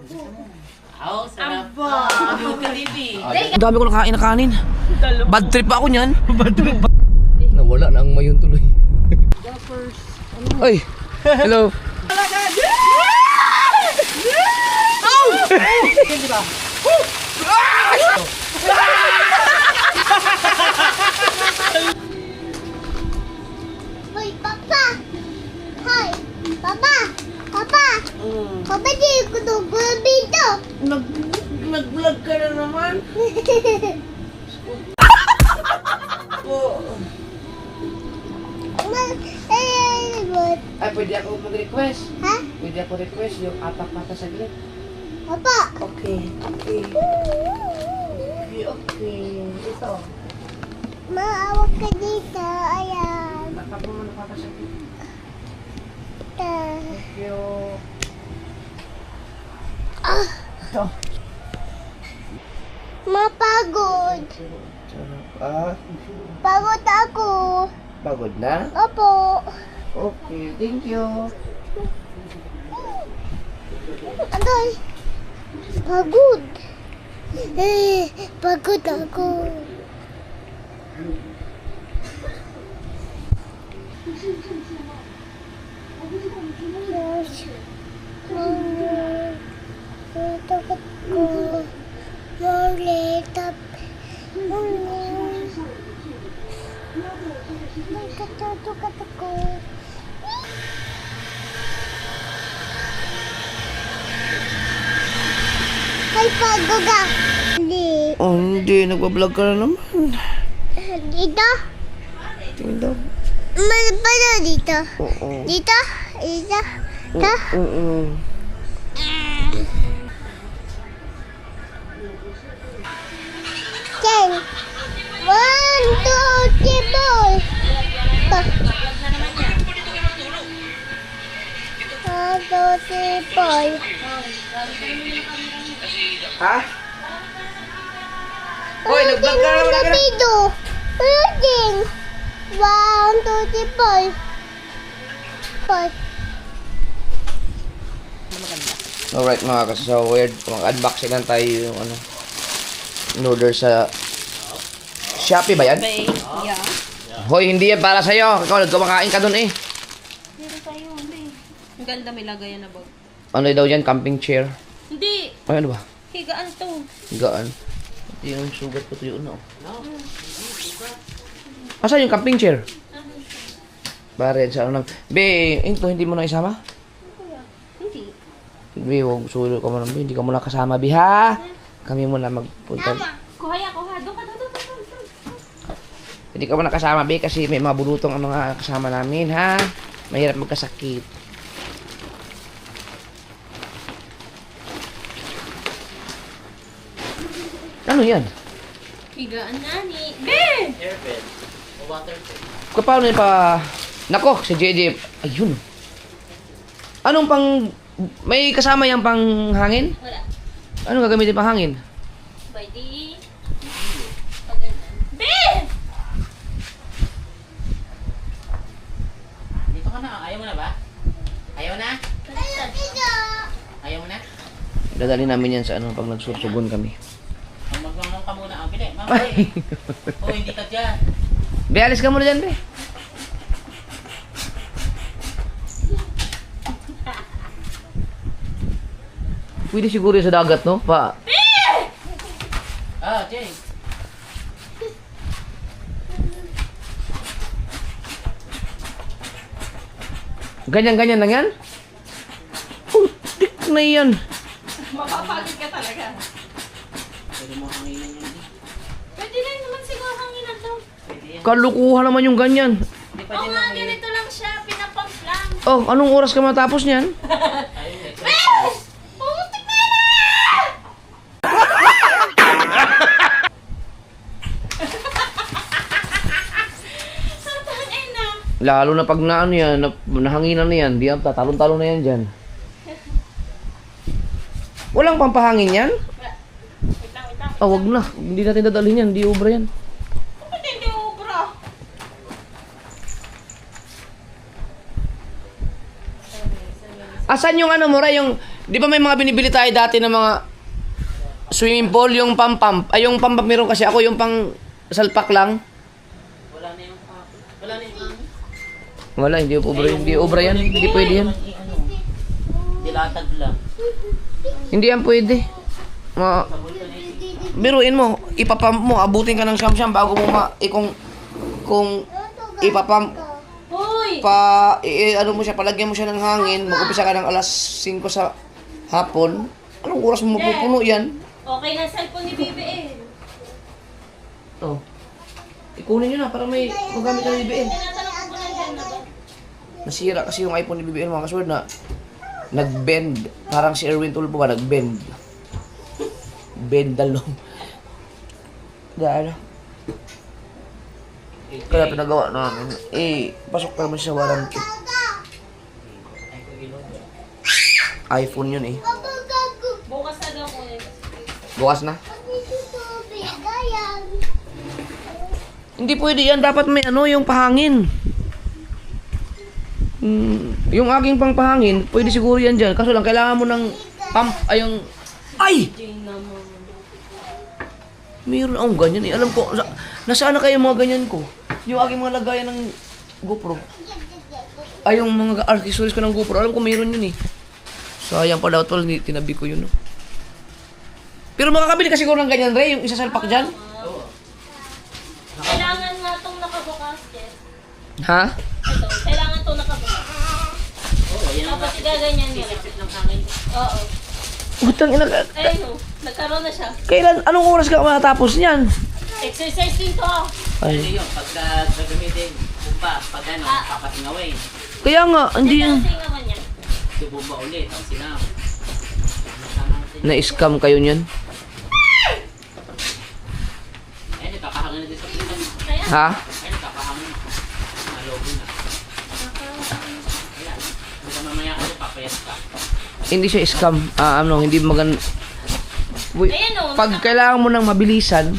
Oh, sarap. Aba! Ang dami ko nakain na kanin. Bad trip ako niyan. Bad trip. Nawala na ang mayon tuloy. Ay! Hello! Hoy, Papa! Hi! Papa! Papa! Papa, di ko dugo dito! Nag-vlog ka na naman. Ay, pwede ako mag-request. Ha? Pwede ako request yung apak-pata saglit. Papa! Okay. Ito. Maawak ka dito. Ayan. Apak mo man pata saglit. Thank you. Ah! Mapagod. Ah, Pagod ako. pagod na? Opo. Okay, thank you. Aday. Pagod. Pagod ako. Takot ko. Maulitap. Nagkatatukot ako. Ay, pagod ah. Hindi. Oh, hindi. Nagbablog ka na naman. Dito? Tingin daw. Paano dito? Oo. Dito? Dito? Dito? Oo. Ten. 1, 2, 3, 4. Ito. 1, 2, 3, 4. Ha? Hoy, nag-vlog ka na naman agad. Dito. Loading. 1, 2, 3, 4. Alright mga kasawid, mag-unboxing lang tayo yung ano, in-order sa Shopee ba yan? Yeah. Hoy, hindi yan para sa'yo. Ikaw, nagkumakain ka dun eh. Pero sa'yo, hindi. Ang ganda may lagayan na bag. Ano daw yan? Camping chair? Hindi. Ay, ano ba? Higaan to. Gaan. Ito yung sugat ko to yun, no? Asan yung camping chair? Bared sa ano lang. Be, ito hindi mo na isama? Hindi. Be, huwag sulo ka muna. Be, hindi ka muna kasama, Be, ha? Kami muna magpunta. Kuhaya, kuha. Doon ka. Hindi ka muna kasama, Be, kasi may mga bulutong ang mga kasama namin, ha? Mahirap magkasakit. Ano yan? Higaan na ni. Ben! Airbed. O waterbed. Paano yun pa... Nako, si JJ. Ayun. Anong pang... May kasama yung pang hangin? Wala. Anong gagamitin pang hangin? By the... Ben! Dito ka na. Ayaw mo na ba? Ayaw na? Ayaw mo na? Dadali namin yan sa ano pag nagsursugon kami. Magmamang ka muna. Ang bili. Mamay. O, hindi ka dyan. Be, alis ka muna dyan, Be. Pwede siguro yung sa dagat, no? Pa. Ah, Jay. Ganyan-ganyan lang yan? Putik na yan. Mapapagod ka talaga. Pwede mo hanginan yan. Pwede lang naman siguro hanginan to. Pwede yan. Kalukuhan naman yung ganyan. Hindi Oo pwede nga, hanginan. ganito lang siya. Pinapump lang. Oh, anong oras ka matapos niyan? Ayun, Ben! Pumuntik na yan! Saan ay na? Lalo na pag na ano yan, nahanginan na yan, di tatalon-talon na yan dyan. Walang pampahangin yan? Wait lang. Ah, wag na. Hindi natin dadalhin yan, hindi ubra yan. Bakit hindi ubra? Asan yung ano mo, Ray, Di ba may mga binibili tayo dati ng mga swimming pool, yung pam-pump. Ay, yung pam-pump meron kasi ako, yung pang salpak lang. Wala na yung hapon. Wala na yung hangin. Wala, hindi obra, hindi obra yan. Hindi pwede yan. Dilatag lang. Hindi yan pwede. Biruin mo, ipapump mo, abutin ka ng siyam-siyam bago mo kung ipapump Hoy! ano mo siya, palagyan mo siya ng hangin, mag-upisa ka ng alas 5 sa hapon. Anong oras mo mapupuno yan? Okay na cellphone ni Bibi eh. Oh. Ikunin nyo na para may magamit ka ng BBM. Tinatanong ko na dyan na ba? Nasira kasi yung iPhone ni BBM mga kasword na nag-bend. Parang si Erwin Tulfo ba, nag-bend. Bend dalong. Dahil. Kaya pinagawa namin. Pasok ka naman sa warranty. iPhone yun eh. Bukas na daw ko eh. Bukas na. Hindi pwede yan. Dapat may yung pahangin. Yung aking pangpahangin, pwede siguro yan dyan. Kaso lang, kailangan mo ng pump. Ay! Jane naman. Meron akong ganyan eh. Alam ko, nasaan na kayo yung mga ganyan ko? Yung aking mga lagayan ng GoPro. Ay, yung mga accessories ko ng GoPro. Alam ko meron yun eh. Sayang pala tol, tinabi ko yun. No? Pero makakabili ka siguro ng ganyan, Ray. Yung isa salpak dyan. Kailangan nga itong nakabukas, Jess. Ha? Ito, kailangan itong nakabukas. Oo, yan ang Tapos igaganyan nila. sip ng hangin. Oo. Utang ina. Ayun o, nagkaroon na siya. Kailan, anong oras ka matapos niyan? Exercise din to. Ano Ay. yun, pagka gagamitin, bumba, pag ano, papatingawin. Kaya nga, hindi yan. Ito naman niya. Bumba ulit, ang sinam. Na-scam kayo niyan. Ayun, kakahangin na din sa pinag. Kaya, Ha? Ayun, kakahangin na. Nalobo na. Ayan. Hanggang mamaya ka rin, papayas ka. Hindi siya scam. Hindi magan... Ayan o. Pag kailangan mo ng mabilisan,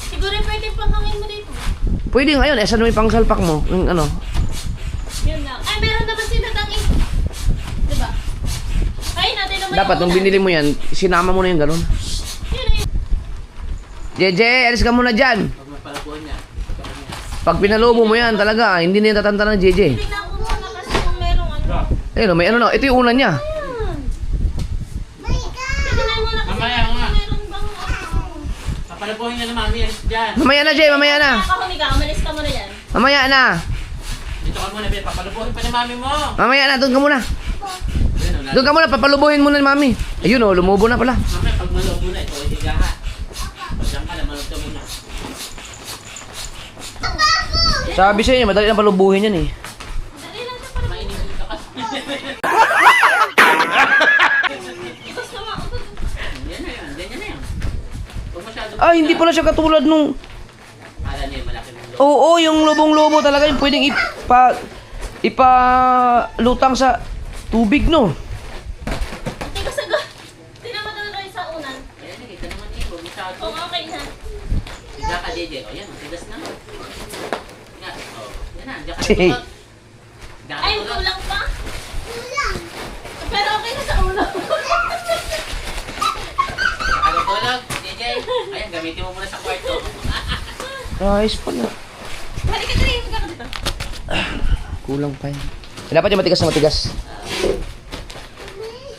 Siguro pwede panghangin mo dito. pwede ngayon. Saan may pangsalpak mo? Yung ano? Yun lang. Ay, meron naman sila tang diba? Ay, natin naman Dapat, nung binili mo yan, sinama mo na yung ganun. Jeje, alis ka muna dyan. Pag may palabuhan niya, Pag pinalobo mo yan, talaga, hindi na yung tatanta ng Jeje. Tingnan ko muna kasi kung merong ano. Ayun, may ano na. Ito yung una niya. Tingnan mo na kasi Mamaya kung nga. meron bang ano. papalabuhan niya na mami, alis dyan. Mamaya na, Jay, mamaya na. Nakakahuli ka, umalis ka muna dyan. Mamaya na. Dito ka muna, Bel, papalabuhin pa ni mami mo. Mamaya na, doon ka muna. Ayun, Doon ka muna, papalubuhin muna ni Mami. Ayun o, lumubo na pala. Mamaya, pag malobo na, ito, hindi gaha. Pag dyan ka, lamalog ka muna. Sabi sa inyo, madali na palubuhin yan eh. Dali lang siya para Mainit ka kasi. Gusto mo. Yan na yan, ganyan na yan. Huwag masyado. Ay, hindi pala siya katulad nung... Akala niya, malaki ng loob. Oo, yung lubong-lobo talaga yung pwedeng ipalutang sa tubig, no? Hindi ko sagot. Tingnan mo doon kayo sa unan. Ayan, nakita naman eh, huwag masyado. Kung okay na. Higa ka, JJ. O yan, matigas na. Yan, o. Yan na, diyan ka natulog. Higa ka Ay, natulog. kulang pa. Pero okay na sa ulo. Higa ka natulog, JJ. Ayan, gamitin mo muna sa kwarto. Ayos pala. Halika dali, higa ka dito. Kulang pa yan. Dapat yung matigas na matigas.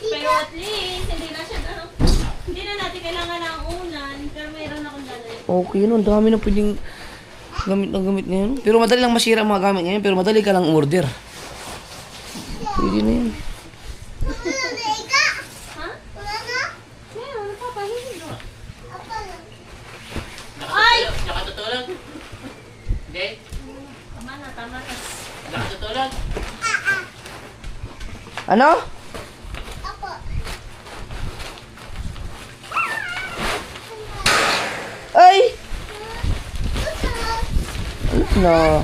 Pero at least, hindi na siya hindi na natin kailangan ng unan, pero mayroon akong dalay. Okay yun, ang dami na pwedeng gamit ngayon. Pero madali lang masira ang mga gamit ngayon, pero madali ka lang order. Pwede na yan. Ha? Meron, napapahingi. Ay! Diyan ka tutulog. Hindi? Tama na, tama na. Diyan ka tutulog. Ano? Ay! No.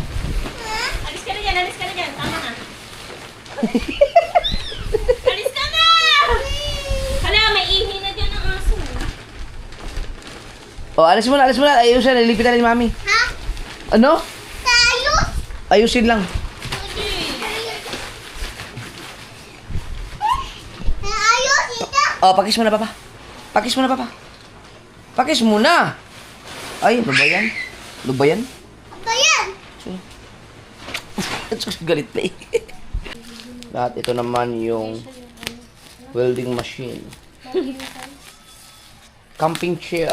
Alis ka na dyan, alis ka na dyan. Tama na. Alis ka na! Hala, may ihi na dyan ang aso. O, alis mo na, alis mo na. Ayusin, nilipitan ni Mami. Ha? Ano? Tayo? Ayusin lang. Sige. Ha? Oh, pakis muna, Papa. Pakis muna, Papa. Pakis muna. Ay, ano ba yan? Ano ba yan? Ito yan. Galit pa eh. Lahat ito naman yung welding machine. Camping chair.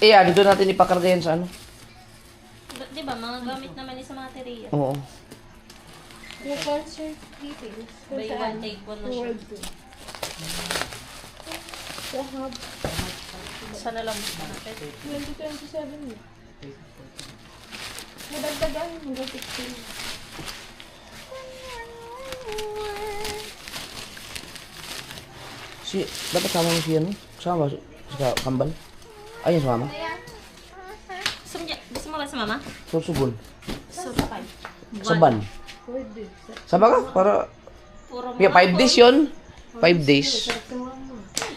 Eh, dito natin ipakarga yan sa ano? Di ba, mga gamit naman sa mga teriya. Oo. Yung concert details. Buy one, take one na siya. Sana lang mo na natin. 2027 eh. Nadagdagan hanggang 16. Dapat sama mo siya, no? Sama si Kambal. Ayun, sama. Gusto mo lang sa mama? Susugon. So, Saban. Saba ka? Para... puro Yeah, 5 days yun. 5 days.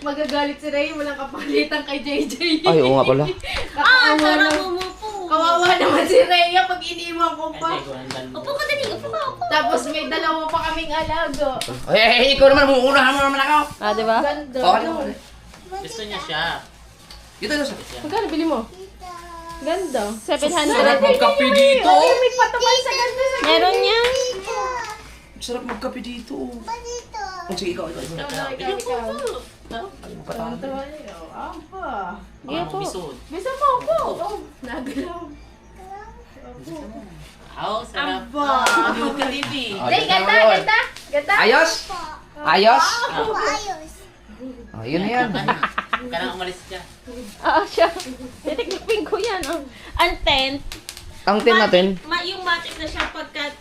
Magagalit si Ray, walang kapalitan kay JJ. Ay, oo nga pala. sarap mo po. Kawawa naman si Rhea pag iniwan ko pa. Upo ka dali, upo ka, upo. Tapos may dalawa pa kaming alaga. Ay, ikaw naman, uunahan mo naman ako. Di ba? Ganda. Okay. Gusto niya siya. Dito na sa... Magkano bili mo? Ganda. 700. Sarap magkape dito. Ay, may patumal sa ganda sa Meron yan. Sarap magkape dito. Dito. Oh, sige, ikaw. ikaw. Apa. Baka bumisod. Bisa mo po. Oh, nagalaw. Aw, sarap. Oh, Ray, ganda, ganda. Ganda. Ayos? Ayos? Ayos. Oh, yun na yan. Kanang umalis siya. Oo, siya. Titikipin ko yan, oh. Ang tent. Ang tin natin, Yung matik na siya pagka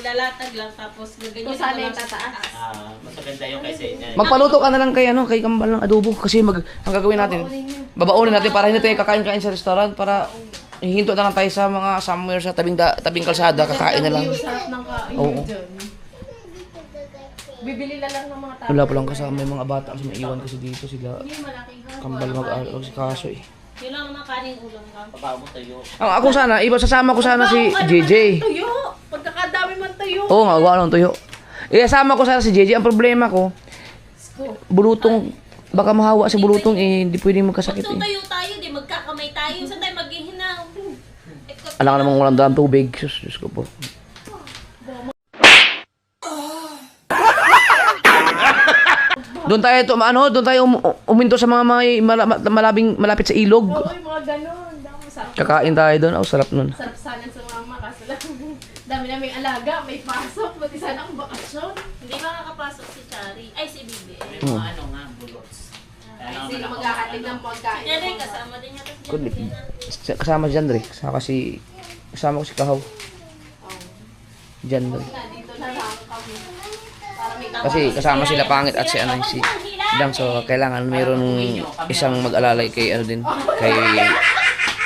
lalatag lang tapos gaganyan Kung sana mo yung lang sa tataas. taas. Mas maganda yung kasi. magpaluto ka na lang kay Kambal ng adobo kasi ang gagawin natin. Babaunin natin para hindi tayo kakain-kain sa restaurant para hihinto na lang tayo sa mga somewhere sa tabing kalsada, kakain na lang. Yung sarap ng kain Oo. dyan. Bibili na lang ng mga tao. Wala pa lang kasama yung mga bata kasi maiwan kasi dito sila. Hindi, malaking hapon. Kambal mag-kaso eh. Yun lang naman kaning ulam ka. Papa mo tayo. Ako sana, sasama ko sana si JJ. Tuyo! Pagkakadami man tuyo. Oo nga, gawa ng tuyo. Sasama ko sana si JJ. Ang problema ko, bulutong, baka mahawa si bulutong hindi pwedeng magkasakit So eh. tayo, di magkakamay tayo. Saan tayo maghihinaw? Alam ka namang walang dalang tubig. Diyos ko po. Doon tayo uminto sa mga malapit sa ilog. Oo, yung mga ganon. Sarap. Kakain tayo doon. Oh, sarap nun. Sarap sana sa mama kaso lang. Dami naming alaga, may pasok. Pati sana ang bakasyon. Hindi makakapasok si Chari. Ay, si Bibi. May mga ano nga, bulots. Ay, sino magkakatig ng pagkain? Yan rin, kasama din yata si Good. Jessica. Kasama si Jandre. Kasama ko si Kahaw. Jandre. Dito na lang kami. Para may Kasi kasama sila Pangit at si Dang. So, kailangan mayroon isang mag-alalay kay kay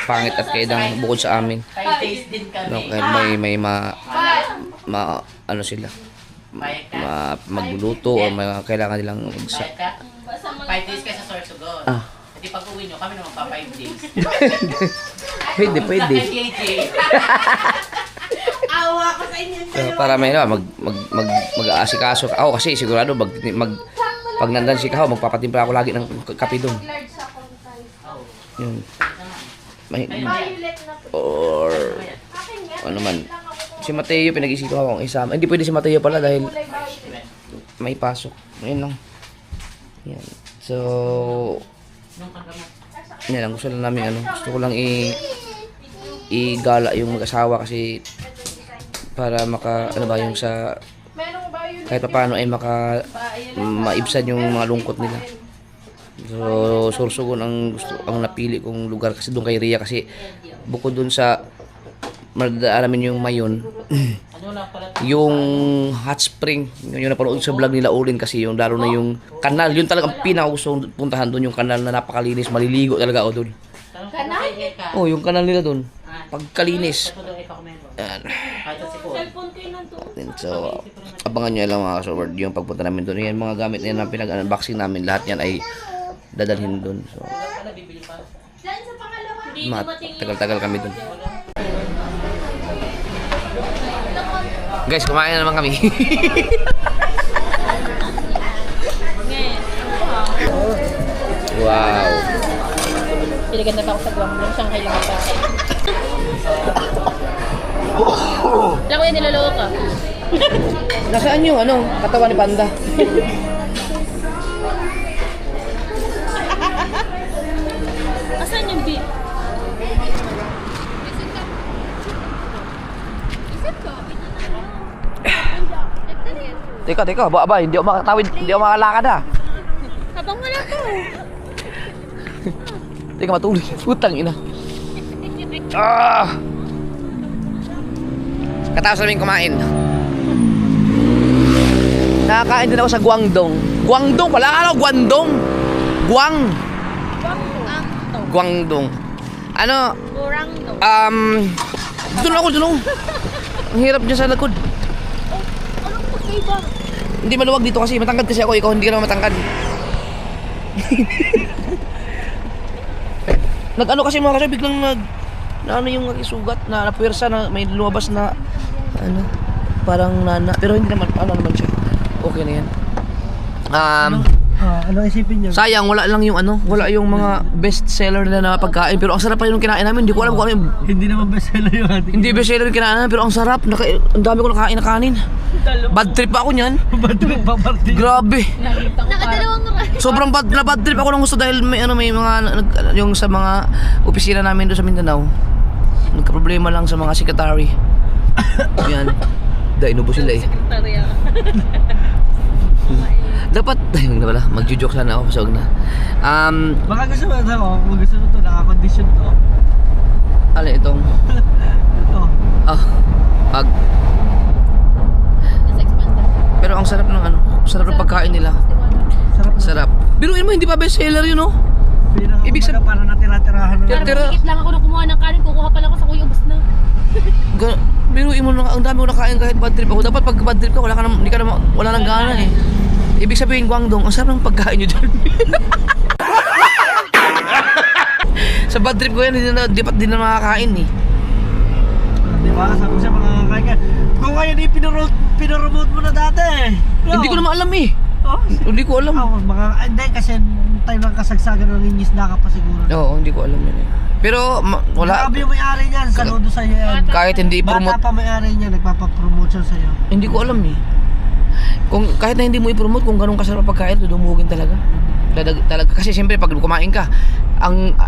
Pangit at kay Dang bukod sa amin. Kay taste din kami. No, kaya may sila. Magluluto o may kailangan nilang Bayad ka? Basta mga 5 days kayo sa Sorsogon. Ah. Hindi pag uwi nyo, kami naman pa 5 days. Pwede. Kay JJ. awa ko sa inyo. So, para may mag-aasikaso. Ako kasi sigurado pag nandan si Kahaw, magpapatimpla ako lagi ng kape doon. Large sa kontay. Yun. Violet na po. Or Akin nga. ano man. Si Mateo, pinag-isipan ko akong isama. Hindi pwede si Mateo pala dahil Kulay violet. may pasok. Ayun lang. Yan. So, Nung pagkamat. yan lang. Gusto lang namin gusto ko lang igala yung mag-asawa kasi para yung sa Merong violet. kahit pa paano ay maibsan yung mga lungkot nila. So, Sorsogon ang napili kong lugar kasi doon kay Rhea kasi bukod doon sa madaamin yung Mayon, Ano lang pala yung hot spring, yung napanood sa vlog nila Olin kasi yung lalo na yung kanal, yun talagang pinakagusto puntahan doon, yung kanal na napakalinis, maliligo talaga ako doon. Kanal? Oh, yung kanal nila doon, pagkalinis. Yan. cellphone ko yun nandun. So, abangan nyo lang mga kasaward yung pagpunta namin doon. Yan mga gamit na yan na pinag-unboxing namin, lahat yan ay dadalhin doon. So, Diyan sa pangalawa. Hindi dumating yung... tagal-tagal kami doon. Guys, kumain na naman kami. ganda pa ako sa Guangdong, Shanghai lang ang bakit. Alam ko yan, niloloko ka. Nasaan yung ano, katawan ni Panda? Asan yung beef? Teka, ba, hindi ako makatawid, hindi ako makalakad ah. Habang wala to. Teka, matulog. Putang ina. Ah! Katapos namin kumain. Nakakain din ako sa Guangdong. Guangdong pala, ano? Guangdong. Guangdong. Ano? Guangdong. Doon ako. Ang hirap dyan sa likod. Anong pagkaiba? Hindi maluwag dito kasi matangkad kasi ako, ikaw hindi ka naman matangkad. Nag-ano kasi mga kasi biglang na ano yung aking sugat na napuwersa na may lumabas na ano parang nana pero hindi naman ano naman siya. Okay na yan. Ano isipin niyo? Sayang wala lang yung ano, wala yung mga best seller na pagkain pero ang sarap pa yung kinain namin. Hindi ko alam kung ano yung Hindi naman bestseller yung ating. hindi best seller yung kinain namin pero ang sarap. Ang dami ko nakain na kanin. Bad trip pa ako niyan. Bad trip pa party. Grabe. Nakadalawang oras. Sobrang bad trip ako ng gusto dahil may mga yung sa mga opisina namin doon sa Mindanao. Nagka-problema lang sa mga secretary. Yan. Inubo sila eh. Sekretarya. Dapat, ayun na pala, magjo-joke sana ako, pasawag na. Baka gusto mo ito, kung gusto mo ito, naka-condition to. Ano itong, Ito. pag, Nasa expanda. pero ang sarap ng ano, sarap ng pagkain nila. Sarap na. Sarap. Biruin mo, hindi pa best seller yun, no? Ibig Ibig sabihin- para natira-tirahan na. Tira- Parang tikit lang ako na kumuha ng kanin, kukuha pa lang ako sa kuya, ubos na. Biruin mo, ang dami ko nakain kahit bad trip ako. Dapat pag bad trip ka, wala nang gana eh. Ibig sabihin, Guangdong, ang sarap ng pagkain nyo dyan. Sa bad trip ko yan, di na makakain eh. Di ba? Sabi ko siya mga kakain. Kung ngayon pinoromote mo na dati eh. No? Hindi ko naman alam eh. Oh, Hindi ko alam. hindi kasi time ng kasagsagan ng isda ka pa siguro. Oo, hindi ko alam yun eh. Pero wala, Grabe yung may-ari niyan, saludo sa iyo yan. kahit hindi Bata i-promote, pa may-ari niya, nagpapapromotion sa iyo. hindi ko alam eh. Kung kahit na hindi mo i-promote kung ganun kasarap pagkain, dudumugin talaga. Talaga kasi siyempre pag kumain ka,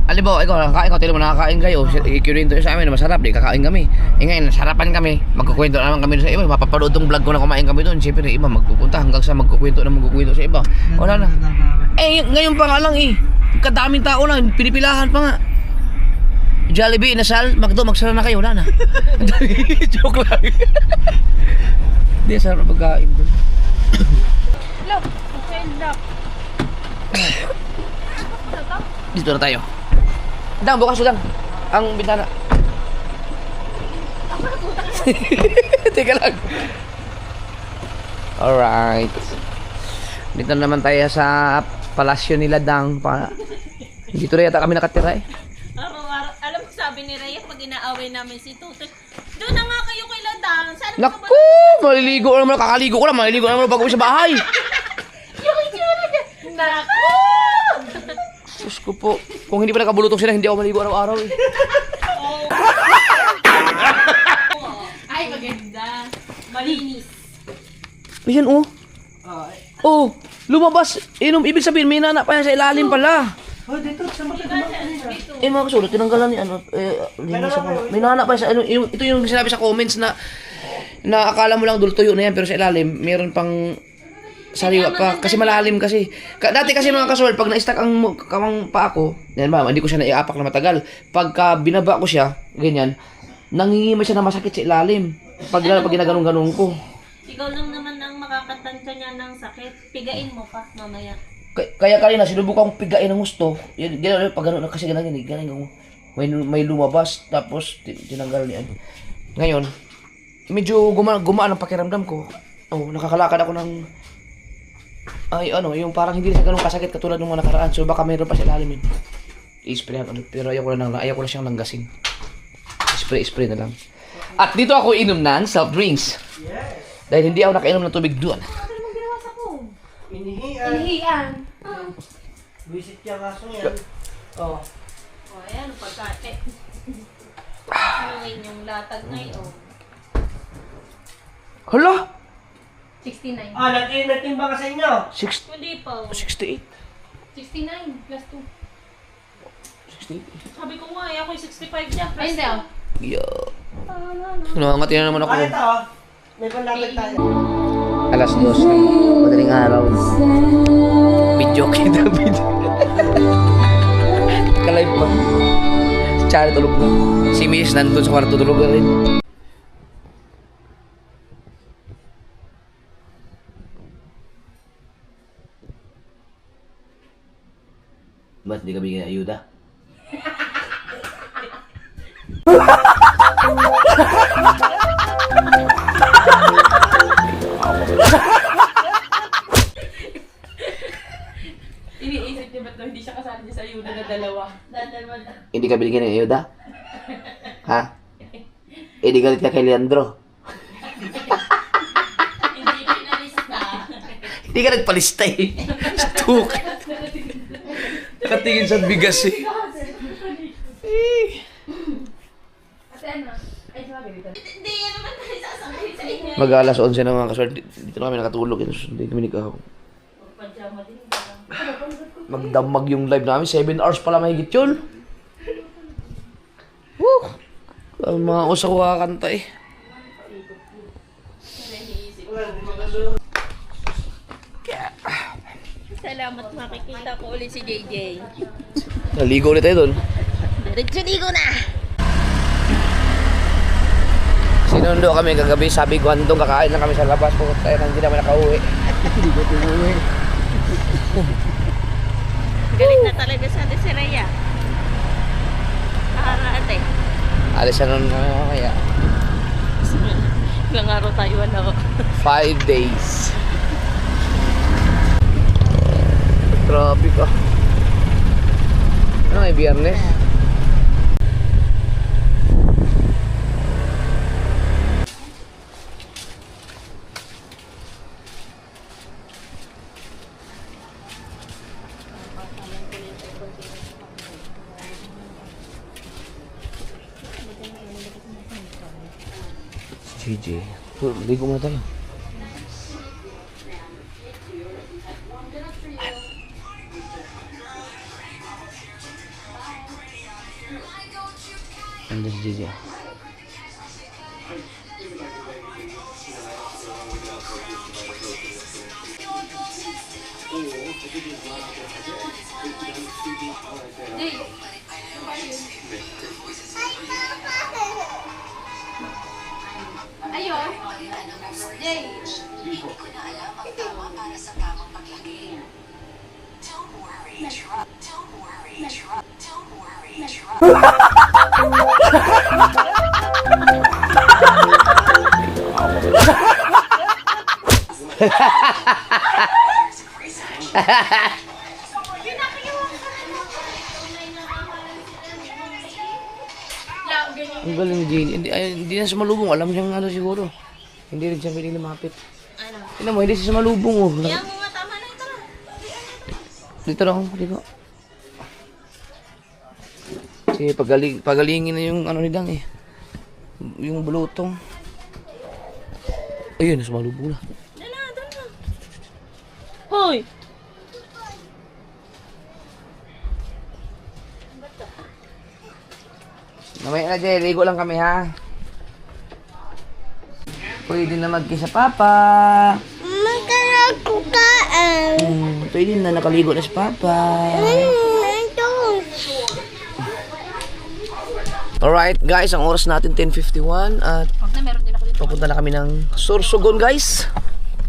alimbawa ikaw nakakain ka, tila mo nakakain kayo, ikikwento sa amin na masarap, di kakain kami. Ngayon nasarapan kami, magkukwento naman kami sa iba, mapapanood tong vlog ko na kumain kami doon. Siyempre iba magpupunta hanggang sa magkukwento sa iba. Wala na. Ngayon pa nga lang eh, kadaming tao na, pinipilahan pa nga. Jollibee, Inasal, Magdo, magsara na kayo, wala na. Joke lang. Hindi, sarap pagkain doon. Look, look. Dito na tayo. Dang, bukas lang ang bintana. Teka lang. Alright. Dito naman tayo sa palasyo nila Dang. Dito rin yata kami nakatira eh. Alam mo sabi ni Rhea pag inaaway namin si Tutoy, doon na nga kayo kay Ladang. Sana Naku! Maliligo ko naman, kakaligo ko lang. Maliligo naman pag uwi sa bahay. yung itsura niya. Naku! Diyos ko po. Kung hindi pa nakabulutong sila, hindi ako maligo araw-araw eh. Ay, maganda. Malinis. Ayan oh. Oh, lumabas. Ibig sabihin, may nana pa yan sa ilalim pala. Oh, dito sa Mga kasulot, tinanggalan ni ano, may nana pa sa ano, ito yung sinabi sa comments na akala mo lang tuyo na yan, pero sa ilalim, meron pang sariwa pa, kasi malalim kasi. Dati kasi mga kasul, pag na-stack ang kamang pa ako, yan ba, hindi ko siya naiapak na matagal. Pagka binaba ko siya, ganyan, nangingimay siya na masakit sa ilalim. Pag ginaganong-ganong ko. Ikaw lang naman ang makakatansya niya ng sakit. Pigain mo pa mamaya. Kaya kanina sinubukan kong pigain ng gusto. Yan gano'n pag gano'n kasi ganun may lumabas tapos tinanggal niyan. Ngayon, medyo gumaan ang pakiramdam ko. Oh, nakakalakad ako ng yung parang hindi na siya ganun kasakit katulad ng mga nakaraan. So baka mayroon pa sa ilalim yun. I-sprayan ulit pero ayaw ko na siyang langgasing. Spray na lang. At dito ako inom ng soft drinks. Dahil hindi ako nakainom ng tubig doon. Inihian. Inihian. Visit niya kaso yan. Oh. O, ayan, pagkate. Ano ngayon yung latag ngayon? Hala! 69. Ah, nagtimba ka sa inyo. Hindi pa. 68. 69 plus 2. 68. Sabi ko nga, ako yung 65 niya. Ay, hindi oh. Yeah. Nakangati na naman ako. Ah, ito oh. May panlatag tayo. Alas 2 ng madaling araw. Video kita, video. Ka-live pa. Si Chari tulog na. Si Miss nandun sa kwarto tulog na rin. Ba't di ka bigyan ng ayuda? Iniisip niya ba't daw hindi siya kasali sa ayuda na dalawa? Hindi ka binigyan ng ayuda? Ha? Hindi galit ka kay Leandro? Hindi pinalista. Hindi ka nagpalista eh. Stuk. Nakatingin sa bigas eh. Ate ano? Ay, sabi dito. Hindi yan naman tayo sasakay sa inyo. Mag-alas 11 na mga kaswerte. Dito na kami nakatulog. Hindi kami nagkakaw. Pajama din. Magdamag yung live namin. 7 hours pala mahigit yun. Woo! Mga usa ko kakanta eh. Salamat makikita ko ulit si JJ. Naligo ulit tayo doon. Diretso ligo na! Sinundo kami kagabi. Sabi ko, handong kakain lang kami sa labas. Pukot tayo nang hindi naman nakauwi. Hindi ko tumuwi. Galit na talaga sa ate si Rhea. Ate. Alis na nun kaya. Ilang araw tayo wala ko. 5 days. Grabe ka. Ano ngay biyernes? JJ. Ligo muna tayo. Andun si JJ. Ayun. Jay. Ang galing ni Jane. Hindi na sumalubong. Alam niyang ano siguro. Hindi rin siya pwedeng lumapit. Ano? Tignan mo, hindi siya sumalubong oh. Kaya mo nga tama na ito na. Dito na ako, dito. Kasi pagalingin na yung ano ni Dang eh. Yung bulutong. Ayun, sumalubong na. Doon na. Hoy! Mamaya na, Jay. Ligo lang kami, ha? Pwede na mag-kiss sa Papa. Magkarakukaan. Pwede na, nakaligo na si Papa. Ito. Alright, guys. Ang oras natin, 10:51. At Huwag na, meron din ako dito. papunta na kami ng Sorsogon, guys.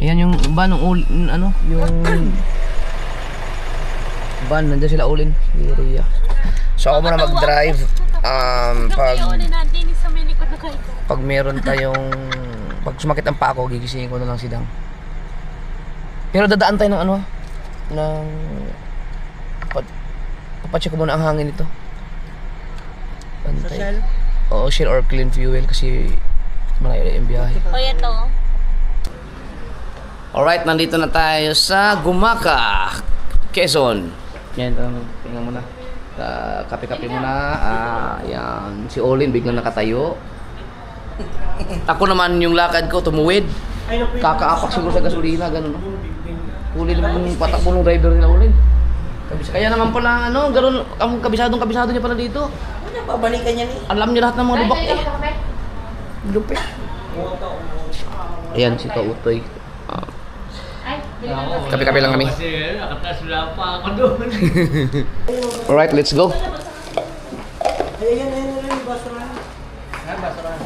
Ayan yung van ng ano, yung van. Nandiyan sila ulin. Si Rhea. So, ako muna mag-drive. natin sa may likod na kayo. Pag meron tayong pag sumakit ang paa ko, gigisingin ko na lang si Dang. Pero dadaan tayo ng ano, ng papacheck ko muna ang hangin nito. Pantay. Oo, Shell or clean fuel kasi malayo yung biyahe. O, ito. Alright, nandito na tayo sa Gumaca, Quezon. Yan, tingnan mo na. Kape-kape muna. Yan. Si Olin biglang nakatayo. Ako naman yung lakad ko tumuwid. Kakaapak siguro sa gasolina, ganun. Huli naman yung patakbo ng driver nila Olin. Kaya naman pala, ganun, ang kabisado niya pala dito. Babalikan niya ni. Alam niya lahat ng mga lubak eh. Lupit. Ayan, si Kautoy. Kape-kape lang kami. Kasi nakatasla pa ako doon. Alright, let's go. Ayan yung basurahan. Basurahan.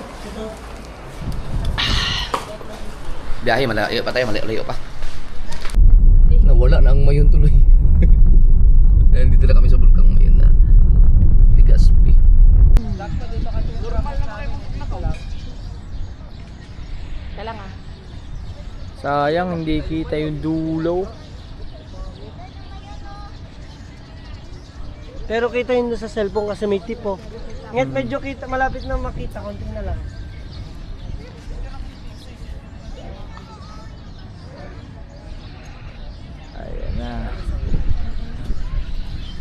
Biyahe, malayo pa tayo, malayo pa. Nawala na ang mayon tuloy. Dito na kami sa Bulkang Mayon na Legazpi. Sayang, hindi kita yung dulo. Pero kita yun sa cellphone kasi may tip oh. Ngayon medyo kita, malapit na makita, konti na lang. Ayan na.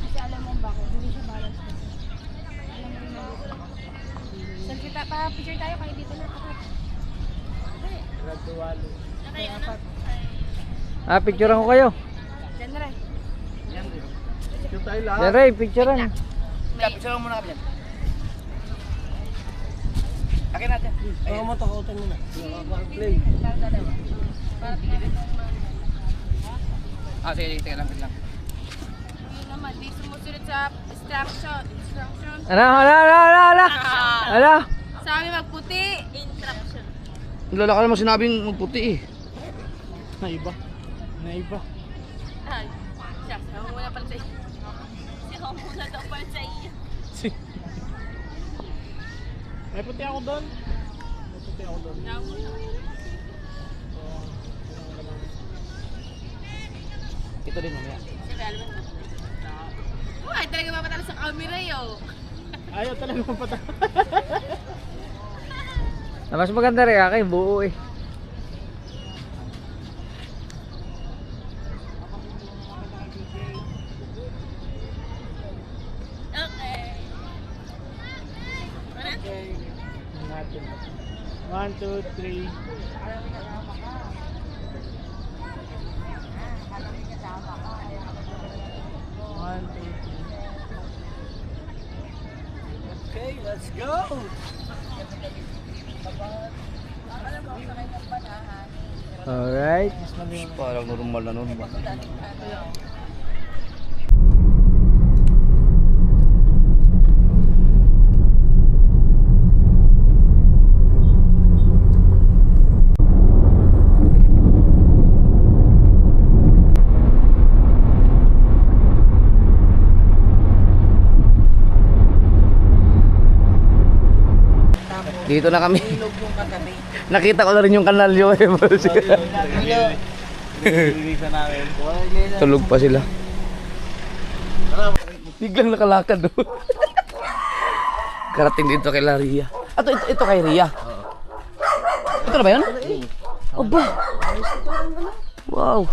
Kasi alam mo bakit, hindi siya balance kasi. Alam mo rin na dito. Selfie pa, picture tayo kayo dito na. Picturean ko kayo. Diyan na rin. Yan rin, picturean. Picture muna kami dyan. Akin natin. Baka mo takutan mo na. Play. Sige, lang. Yun naman, di sumusunod sa instruction. Ano? Sabi magputi. Instruction. Lala ka naman sinabing magputi eh. Naiba. Ay, siya, sabi mo muna pala sa iyo. Siya muna daw pala sa iyo. May puti ako doon. Ito din mamaya. Sabi, alam mo. Uy, talaga mapatalo sa camera yo. Ayaw talaga mapata. Mas maganda rin akin, buo eh. Okay. Natin. 1, 2, 3. Okay, let's go! Alright. Parang normal na nun ba? Dito na kami. Nakita ko na rin yung kanal yun. Tulog pa sila. Biglang nakalakad doon. Karating dito kay Ria. Ito kay Ria. Ito na ba yun? Aba. Wow.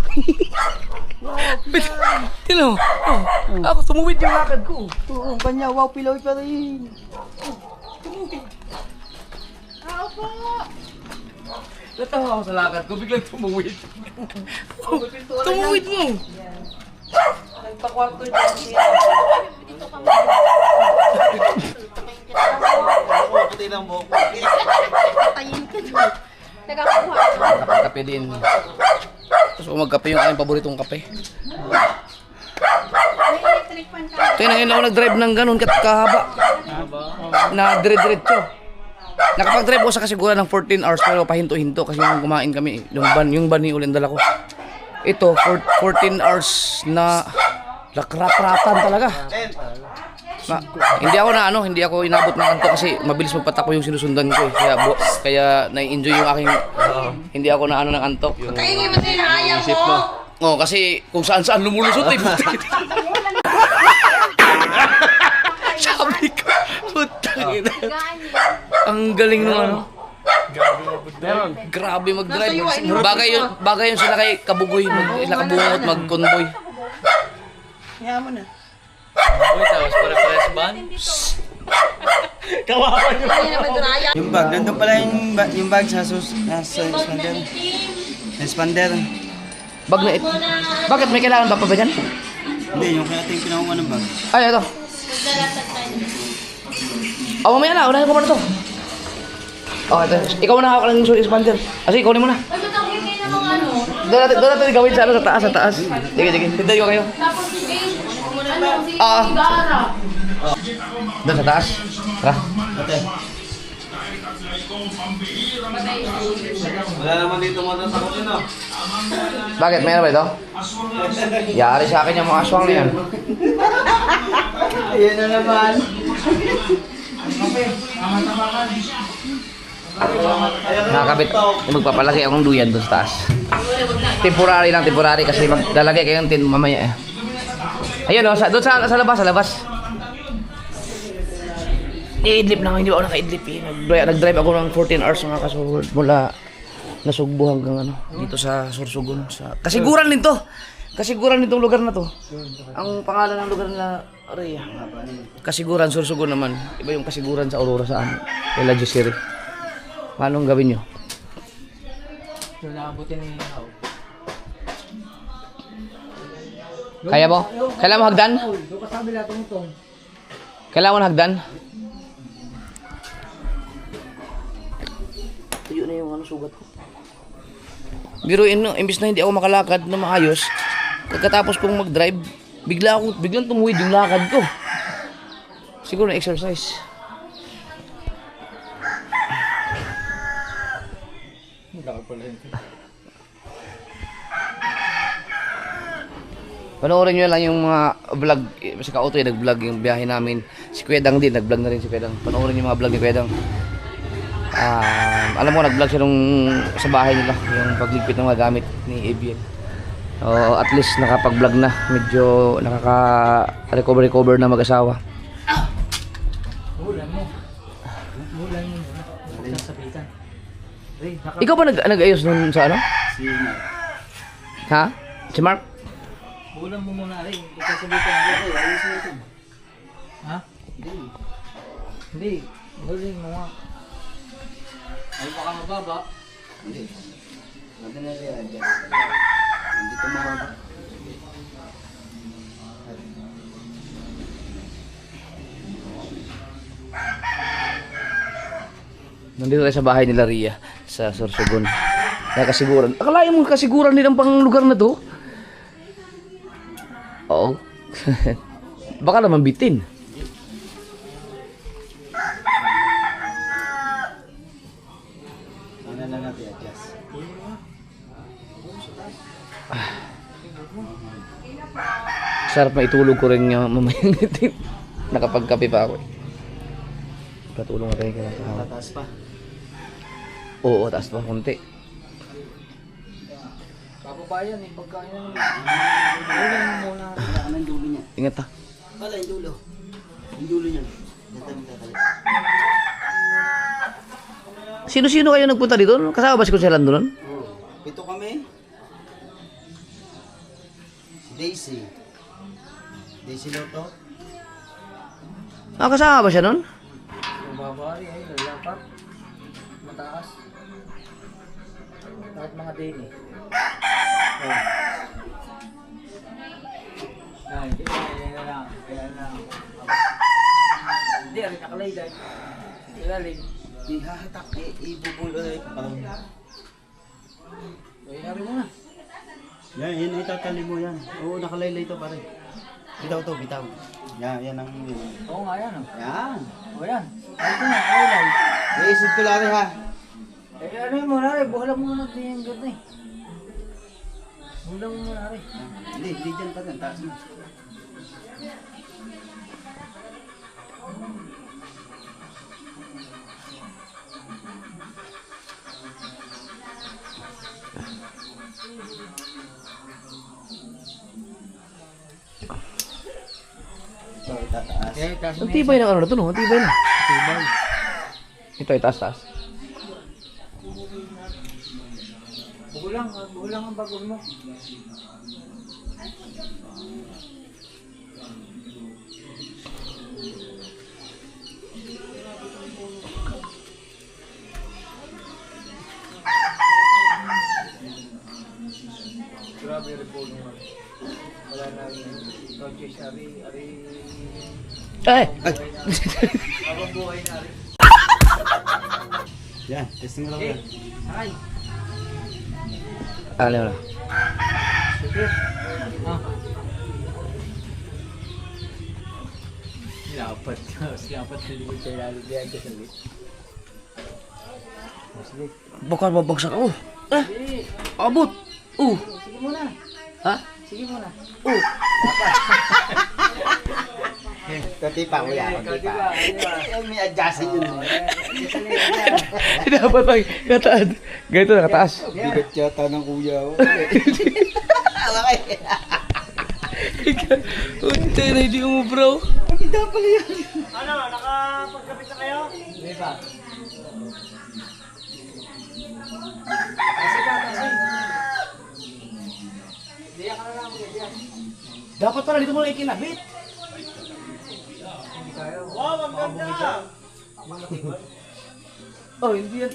Tino. Ako tumuwid yung lakad ko. Oo, kanya, wow, piloy pa rin. Natawa ako sa lakad ko, biglang tumuwid. Tumuwid mo! Nagpakwarto dyan siya. Puti ng buhok. Patayin ka dyan. Nagkakuha. Kape din. Tapos kung magkape yung aking paboritong kape. May electric fan ka. Kaya ngayon ako nag-drive ng ganun kahaba. Na dire-diretso. Nakapag-drive ko sa kasiguran ng 14 hours pero pahinto-hinto kasi yung kumain kami, yung ban ni Ulin dala ko. Ito, 14 hours na lakrat-ratan talaga. Hindi ako inabot ng antok kasi mabilis magpatakbo yung sinusundan ko eh. Kaya na-enjoy yung aking, hindi ako na ng antok. Kaingin mo din, ayaw mo. Kasi kung saan-saan lumulusot eh. Sabi ko, putang ina. Ang galing nung ano. Grabe mag-drive. Bagay yun sila kay Kabugoy, nakabungot, mag-convoy. Kaya mo na. Uy, tapos pare-pares ban? Kawawa yung Yung bag, nandun pala yung bag sa expander. Expander. Bag na ito. Bakit may kailangan ba pa ba dyan? Hindi, yung kaya ito yung pinakuha ng bag. Ay, ito. Oh, mamaya na. Unahin ko muna to. Oh, ito. Ikaw na hawak lang yung expander. Kasi, ikunin mo na. Ay, ba't ang hingay ng mga ano? Doon natin gawin sa ano, sa taas, sa taas. Sige, sige. Tintayo kayo. Tapos si Jane, ano, si Ah. Igara. Doon sa taas. Tara. Wala naman dito matatakot yun ah. Bakit? Mayroon ba ito? Yari sa akin yung mga aswang na yan. Ayan na naman. Nakakabit. Magpapalagay akong duyan doon sa taas. Temporary lang, temporary kasi maglalagay kayong tin mamaya eh. Ayun o, doon sa labas, sa labas. I-idlip na ako, hindi ba ako naka-idlip eh. Nag-drive ako ng 14 hours mga kasulod mula Nasugbo hanggang ano, dito sa Sorsogon. Kasiguran nito! Kasiguran nitong lugar na to. Ang pangalan ng lugar na Rhea. Kasiguran, Sorsogon naman. Iba yung kasiguran sa Aurora sa amin. Kay La Jesserie. Paano ang gawin nyo? Kaya mo? Kailangan mo hagdan? Kailangan mo hagdan? Tuyo na yung ano, sugat ko. Biruin no, imbis na hindi ako makalakad na maayos, pagkatapos kong mag-drive, biglang tumuwid yung lakad ko. Siguro na exercise. Panoorin nyo lang yung mga vlog, si Kautoy nag-vlog yung biyahe namin. Si Kuya Dang din, nag-vlog na rin si Kuya Dang. Panoorin yung mga vlog ni Kuya Dang. Alam mo, nag-vlog siya nung sa bahay nila, yung pagligpit ng mga gamit ni ABL. At least nakapag-vlog na, medyo nakaka-recover na mag-asawa. Ikaw ba nag-ayos nun sa ano? Si Mark. Ha? Si Mark? Ulam mo muna rin. Ikasabitan ko. Ayos na ito. Ha? Hindi. Huling mo nga. Ay baka mababa. Hindi. Natin na rin dyan. Nandito mababa. Nandito tayo sa bahay nila Rhea sa Sorsogon. Nakasiguran. Akalain mo kasiguran nilang pang lugar na to? Oo. Baka naman bitin. Ano na natin adjust. Sarap na itulog ko rin nga mamayang bitin. Nakapagkape pa ako eh. Patulong natin kaya sa Tataas pa. Oo, taas pa konti. Kababayan eh. Pagkain na naman. Ulam mo muna. Wala ng dulo niya. Ingat ha. Wala yung dulo. Yung dulo niya. Dito mo tatali. Sino-sino kayo nagpunta dito? Kasama ba si Kuya Lando nun? Oo. Pito kami. Si Daisy. Daisy Lotto. Kasama ba siya nun? Yung babari ay lalapat. Mataas. Kahit mga daily. Ay, hindi na lang. Kaya lang. Hindi, rin nakalay dahil. Ilalim. Ihahatak. Ibubulo na ito. Kaya nga rin mo na. Yan, yan itatali mo yan. Oo, nakalaylay ito pare. Bitaw to, bitaw. Yan, yan ang... Oo nga yan. Yan. O yan. Ay, ito na. Kailay. Naisip ko lang rin ha. Eh, ano yun mo na rin? Buhala mo na natin yung ganda eh. Buhala mo muna rin. Hindi, hindi dyan pa rin. Taas mo. Ito, itataas. Eh, taas Ang tibay ng ano na to no? Ang tibay na. Tibay. Ito ay taas-taas. Bulang ang bagol mo. Grabe rin po nung wala na purchase Ay! habang buhay na rin. Yan, testing mo lang yan. Ano na? Silapat na limit kayo lalo diyan ka sa limit. Baka mabagsak ako. Abot! Sige muna. Ha? Sige muna. Katipa ko yan, katipa. May adjustin yun. Dapat lang, kataas. Ganito na, kataas. Bigat yata ng kuya ko. Unti na, hindi mo bro. Ano, nakapagkapit na kayo? Hindi pa. Dapat pala dito mo lang ikinabit. Wow, ang ganda! Oh, hindi yan.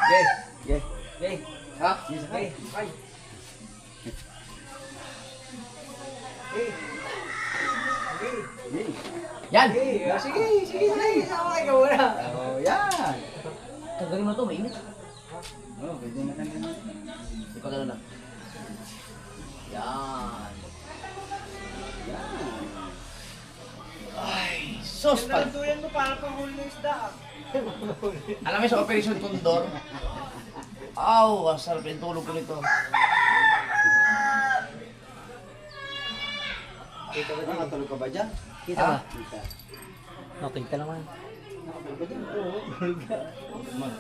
Okay. Ha? Yan! Sige. Sama ka muna. Oh, yan. Tanggalin mo to, mainit. Oh, pwede matanggal. Ikaw na lang. Yan. Ay, sos pa. Tuyan mo para pang huli ng isda. Alam mo sa Operation Condor? Aw, ang sarap yung tulog ko nito. Nakatulog ka ba dyan? Kita ba? Kita. Okay ka naman.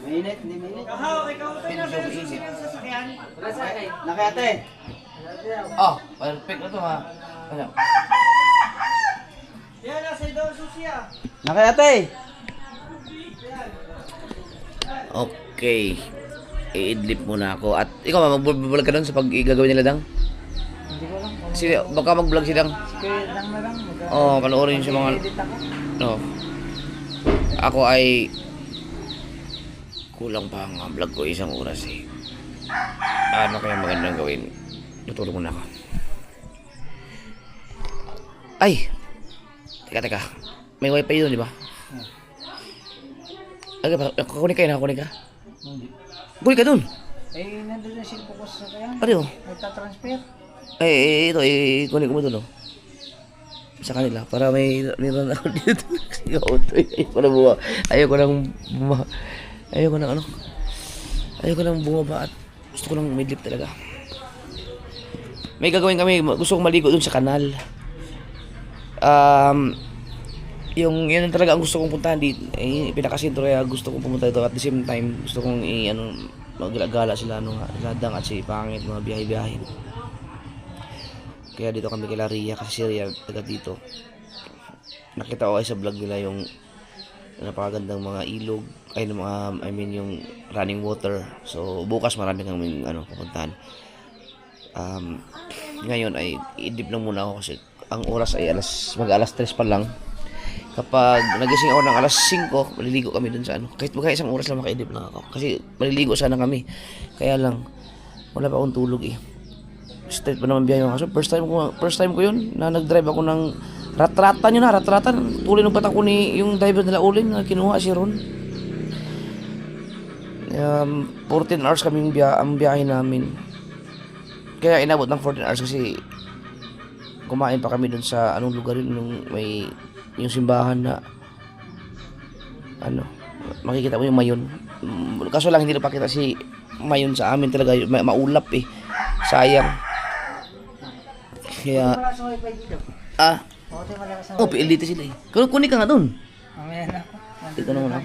Mainit, hindi mainit. Kahaw, ikaw tayo na sa susunod sa sasakyan. Nakayate. Oh, perfect na to ha. Ano? Yan, nasa daw susiya. Nakayate. Okay. I-idlip muna ako. At ikaw, mag-vlog ka doon sa pag-gagawin nila dang? Hindi ko lang. Sila, baka mag-vlog si dang. Kaya lang na lang. Oo, panoorin sa mga... Edit ako. No. Ako ay... Kulang pa ang vlog ko, 1 oras eh. Ano kaya magandang gawin? Tutulog muna ako. Ay! Teka. May wifi doon, di ba? Okay, kakunin ka. Hindi. Kunin ka doon. Eh, nandun na silpo ko sa sasakyan. Ano? Nagtatransfer. Ito, kunin ko mo doon, oh. Sa kanila, para mayroon ako dito. Ayoko nang bumaba at gusto ko nang umidlip talaga. May gagawin kami, gusto kong maligo dun sa kanal. Yun talaga ang gusto kong puntahan dito. Pinakasintro kaya gusto kong pumunta dito. At the same time, gusto kong maggala sila, Ladang at si Pangit, mga biyahe-biyahe. Kaya dito kami kila Ria, kasi si Ria taga dito. Nakita ko ay sa vlog nila yung napakagandang mga ilog, yung running water. So bukas marami kami pupuntahan. Ngayon ay i-dip lang muna ako kasi ang oras ay mag-alas 3 pa lang. Kapag nagising ako ng alas 5, maliligo kami dun sa kahit magka 1 oras lang maka-edip lang ako. Kasi maliligo sana kami. Kaya lang, wala pa akong tulog eh. Straight pa naman biyahe ako. So, first time ko yun, na nag-drive ako ng ratratan. Tuloy ng patak ko ni yung driver nila Ulin na kinuha si Ron. 14 hours kami ang biyahe namin. Kaya inabot ng 14 hours kasi kumain pa kami dun sa anong lugar yun, yung simbahan na makikita mo yung mayon. Kaso lang hindi napakita si mayon sa amin talaga, maulap eh. Sayang. Kaya Wala sa wifi dito. Okay, malakas ang PLDT sila eh. Kunin ka nga dun. Mamaya na ako. Dito na muna.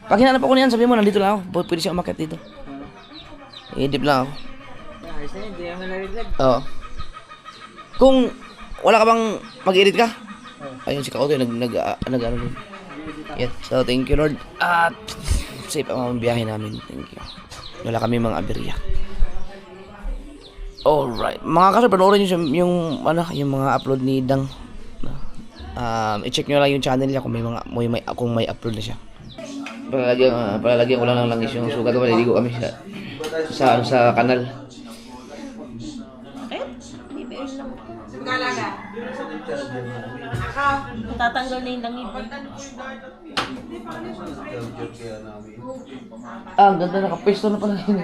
Pag hinanap ako niyan, sabi mo nandito lang ako. Pwede siya umakyat dito. I-dip lang ako. Ayos na yun, hindi naman nariglag. Oo. Kung wala ka bang mag-edit ka? Ayun si Kaotoy nag-ano din. Yan. So thank you Lord. At safe ang biyahe namin. Thank you. Wala kami mga aberya. Alright. Mga kasal, panoorin nyo yung mga upload ni Dang. I-check nyo lang yung channel niya kung kung may upload na siya. Palalagyan ko lang ng langis yung sugat ko. Maliligo kami sa kanal. Tatanggal na yung langit. Ang ganda, nakapesto na pala yun.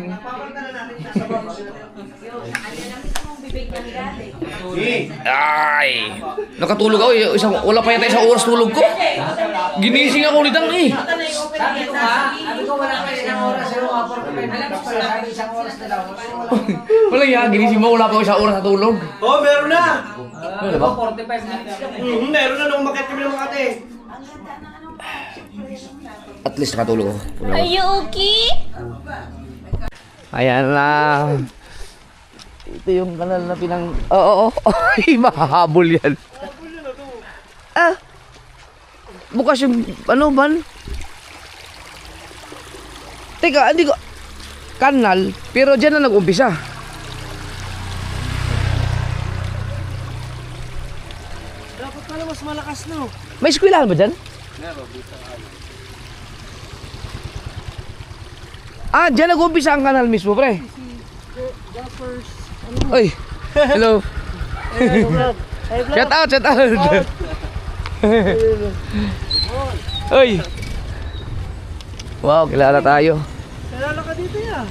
Ay! Nakatulog ako. Wala pa yata isang oras tulog ko. Ginising ako ni Dang eh. Wala yan, ginising mo. Wala pa isang oras na tulog. Oh, meron na! Ano ba? Meron na nung umakyat kami ng Makati. At least nakatulog ako. Are you okay? Ayan na. Ito yung kanal na Oo. Ay, mahahabol yan. Bukas yung, ban? Teka, hindi ko... Kanal, pero dyan na nag-umpisa. Dapat pala mas malakas, no? May eskwelahan ba dyan? Dyan nag-umpisa ang kanal mismo, pre. Oy, hello. Shout out. Oy. Wow, kilala tayo. Kilala ka dito ya.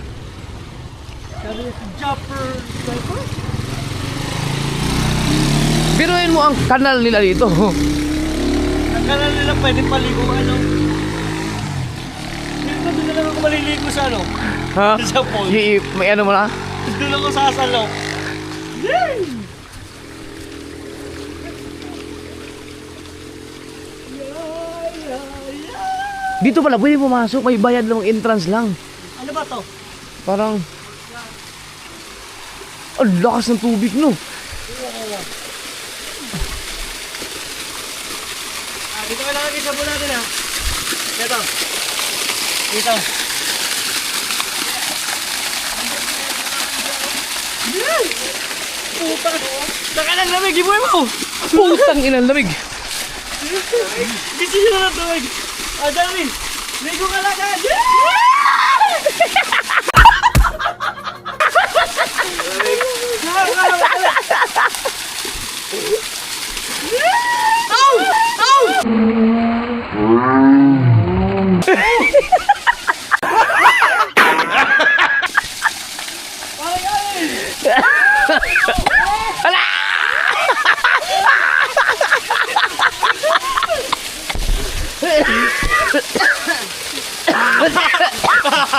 Sabi niya si Jumper Sniper. Biruin mo ang kanal nila dito. Ang kanal nila pwede paligo Dito na lang ako maliligo sa Ha? Sa pool. May ano mo na? Doon ako sasalaw. Yay! Dito pala pwede pumasok, may bayad lang entrance lang. Ano ba to? Parang ang lakas ng tubig, no? Dito ka lang isabon natin ha. Dito. Dito. Puta! Saka ng lamig, ibuhay mo! Putang inang lamig. Kasi na ng lamig! Dami! Ligo ka lang agad!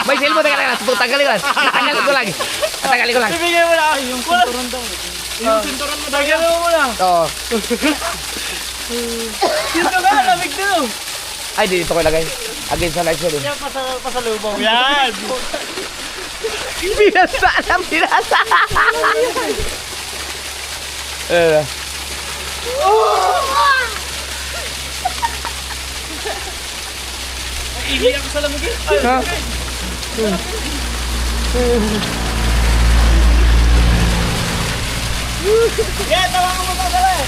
May silbo, tanggalin ko lang. Ibigay mo na! Yung sinturon daw. Yung sinturon mo daw. Tagalan mo na! Oo. Dito ka! Lamig daw! Ay, dito ko ilagay. Against sa light shade. Yan, pasalubong. Yan! Binasa. Ihi ako sa lamig. Ha? Yan, tawagan mo pa dala eh.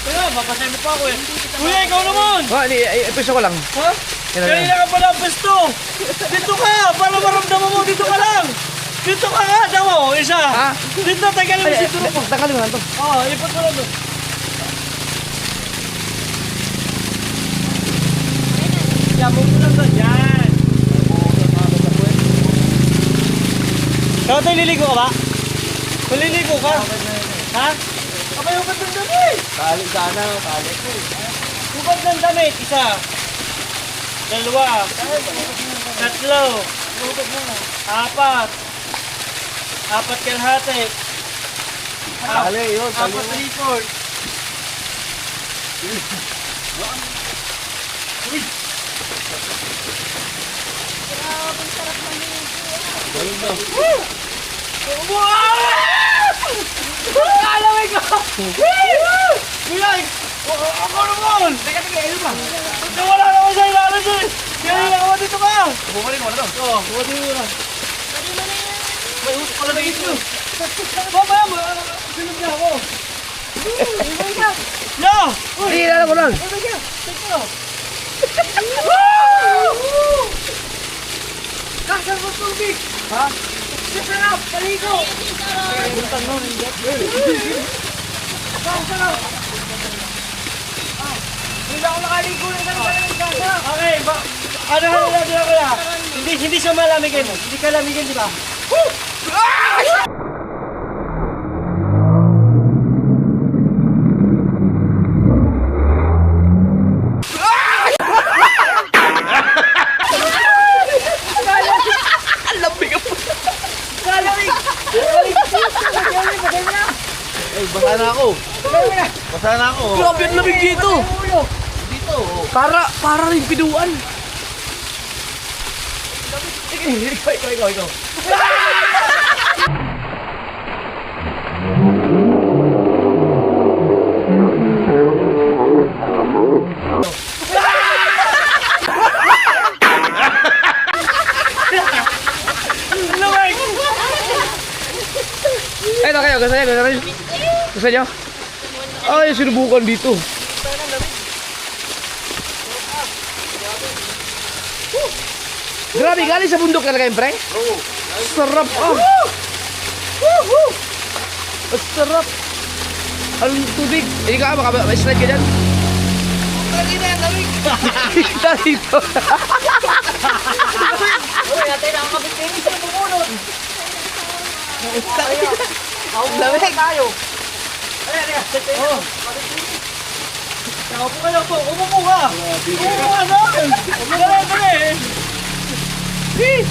Kaya, mapasayang pa ako eh. Kuya, ikaw naman! Ipiso ko lang. Ha? Kanina ka pala ang pesto! Dito ka! Para maramdaman mo, dito ka lang! Dito ka nga! Daw, isa! Ha? Dito, tagalin mo si Turo mo. Tanggalin mo lang to. Oo, ipot mo lang to. Yabong mo lang to. Yan! Ikaw tayo liligo ka ba? Kung liligo ka? Ha? Abay, hubat ng damit! Tali sana, tali. Hubat ng damit, isa. Dalawa. Tatlo. Apat. Apat kalahati. Tali, yun. Apat record. Alamay ko! Kuya! Ako naman! Teka, ano ba? Wala naman sa ilalim dyan! Kaya nakawa dito ka! Bumalik mo na to. Oo, bumating mo na. May usok pala na ito. Mama! Sunod na ako! No! Sige, alam ko lang. Kasal mo tubig! Ha? Sarap! Paligo! Kasal! Hindi ako nakaligo na kasal! Okay, ano natin ako na? Hindi siya malamigin. Hindi ka lamigin, di ba? Basa na ako. Basa na ako. Grabe ang lamig dito. Dito. Para rin piduan. Ikaw. Ito kayo, gusto nyo? Ay, sinubukan dito. Grabe, galing sa bundok talaga yung pre? Oo. Sarap ah. Ang sarap. Ang tubig. Hindi ka, slide ka dyan. Lagi na yan, lamig. Kita dito. Uy, natin ang kapitin sa bumunod. Lamig. Tayo. Ayan. Oh. Upo ka lang po. Umupo ka. Umupo ka na. Dali.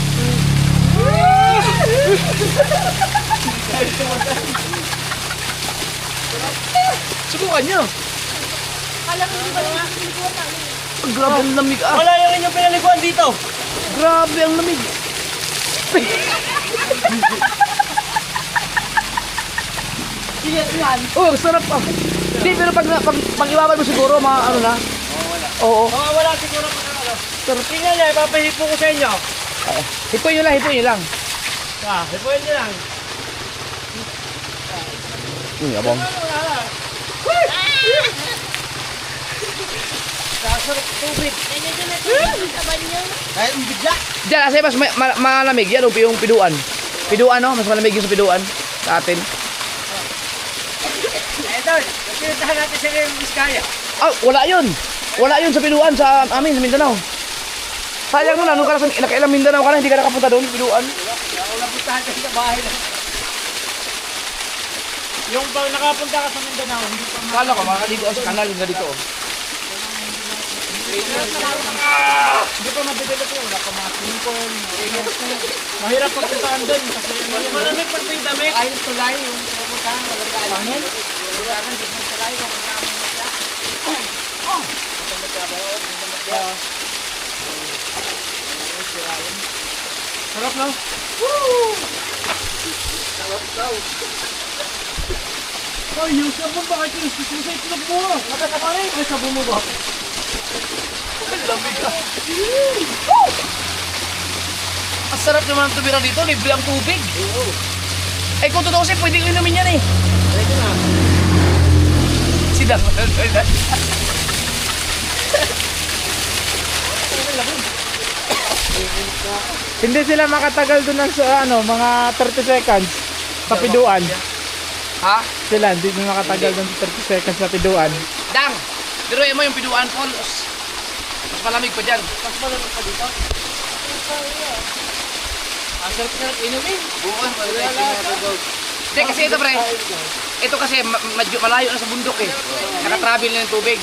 Subukan nyo. Ang grabe ang lamig ah. Wala yung inyong pinaliguan dito. Grabe ang lamig. Oh, sarap ah. Hindi, pero pag iwawan mo siguro, ano na? Oo. Wala siguro pa na ano. Tingnan niya, ipapahipo ko sa inyo. Hipoy nyo lang. Hipuin niyo lang. Abong. Sarap tubig. Kahit ang bigla. Diyan, kasi mas malamig yan, yung piduan. Piduan, no? Mas malamig yung sa piduan sa atin. Idol, pinuntahan natin sa Biskaya. Ah, wala yun. Wala yun sa piduan sa amin, sa Mindanao. Sayang mo na, nung nakailang Mindanao ka na, hindi ka nakapunta doon, piduan. Wala puntahan kayo sa bahay lang. Yung pag nakapunta ka sa Mindanao, hindi pa Kala ko, makakaligo sa kanal nga dito. Hindi pa madevelop yun. Wala pa mga simple. Mahirap pagpuntaan doon kasi malamig pag may damit. Ayun tulay yung pupuntahan. Walang kaanin. Walang dito ng tulay. Pupuntahan mo na siya. Sarap na. Sarap daw. Ay, yung sabon bakit yung susay itlog mo? Nakakakarin. Ay, sabon mo ba? Ang sarap naman ang tumira dito, libre ang tubig. Eh kung totoo kasi, pwede inumin yan eh. Pwede na. Sidang. Hindi sila makatagal doon ng mga 30 seconds sa piduan. Ha? Sila hindi makatagal doon sa 30 seconds sa piduan. Dang! Pero mo yung piduan, Paul. Mas malamig pa dyan. Mas malamig pa dito. Ang sarap-sarap inumin. Bukan, hindi, kasi ito pre. Ito kasi medyo malayo na sa bundok eh. Nakatravel na yung tubig.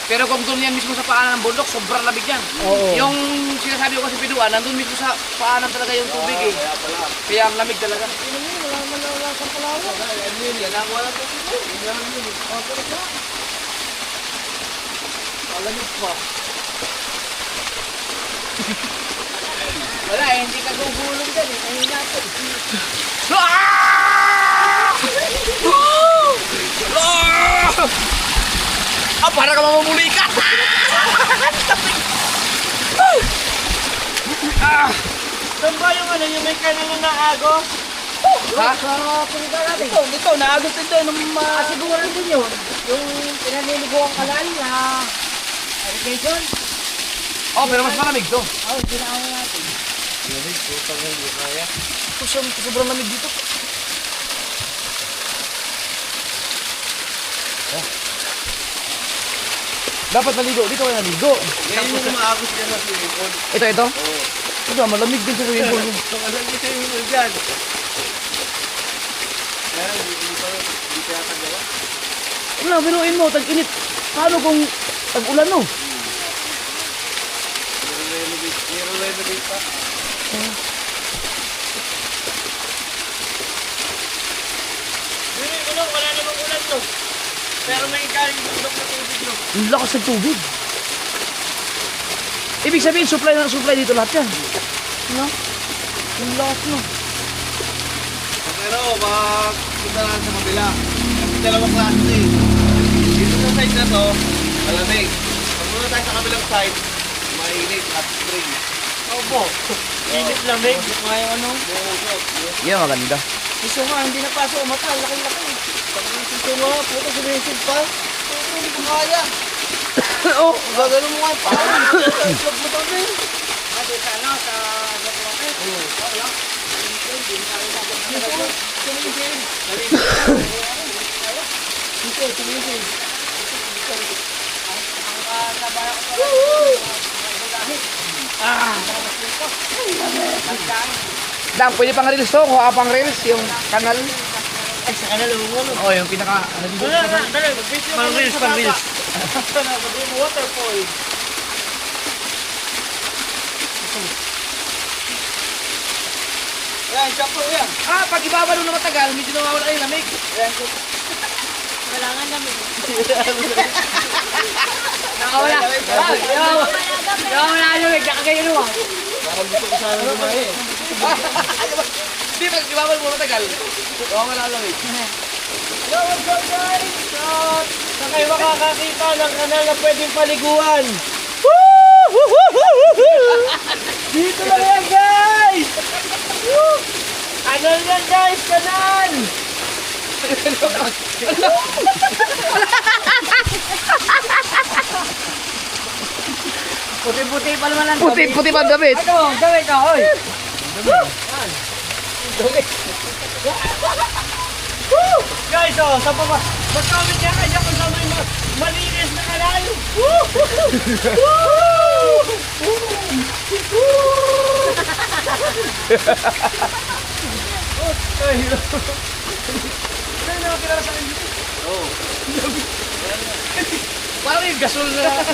Pero kung doon yan mismo sa paanan ng bundok, sobrang lamig yan. Oo. Yung sinasabi ko kasi piduan, nandun mismo sa paanan talaga yung tubig eh. Kaya ang lamig talaga. Wala eh, hindi ka gugulong dyan eh. Ayun natin. Ah, para ka mamamulikat! Saan ba yung yung may kanina na agos? Ha? Dito, naagos din doon ng Siguran din yun. Yung pinaniligo ang kanal na irrigation. Oh, pero mas malamig to. Oh, ginawa natin. Sobrang lamig dito. Oh. Dapat maligo. Dito kayo naligo. Yan yung maagos dyan na swimming pool. Ito? Ito, malamig din sa swimming pool. Ano yung swimming pool dyan? Yan, hindi pa yata gawa. Wala, binuin mo, tag-init. Paano kung tag-ulan no? Nire-renovate pa. Wala namang ulan no. Pero may galing bundok na tubig no. Ang lakas ng tubig. Ibig sabihin, supply dito lahat yan. No? Ang lakas no. Pero, pag punta natin sa kabila, kasi dalawang klase eh. Dito sa side na to, malamig. Pag muna tayo sa kabilang side, mainit at spring. Opo. Init lamig. Mga yung ano. Yan, maganda. Gusto nga, hindi napasok ang mata. Laki-laki. Pag gusto nga, puto sumisid pa. Puto, hindi ko kaya. Oh, Gagano mo nga pa. Islog mo to din. Dang, pwede pang reels to. Kuha pang reels yung kanal. Ay, sa kanal mo no. Oh, yung pinaka... Dali, mag-video ka lang sa baba. Sana, mag-video waterfall. Yan, chapo yan. Ah, pag ibabalo na matagal, medyo nawawala yung lamig. Wala nga namin. Nakawala. Nakawala yung lamig. Nakagayon naman. Parang gusto ko sana lumahe. Hindi, pag ibabalo mo matagal, nawawala yung lamig. Yo, what's up guys? So, saan kayo makakakita ng kanal na pwedeng paliguan? Dito lang yan guys! Kanal yan guys, kanal! Puti-puti pa naman ang Puti pa ang damit. Ano, gawin ka, oy. Guys, oh, sa baba, mag-comment ka kanya kung saan may malinis na kanal! Parang yung gasol na...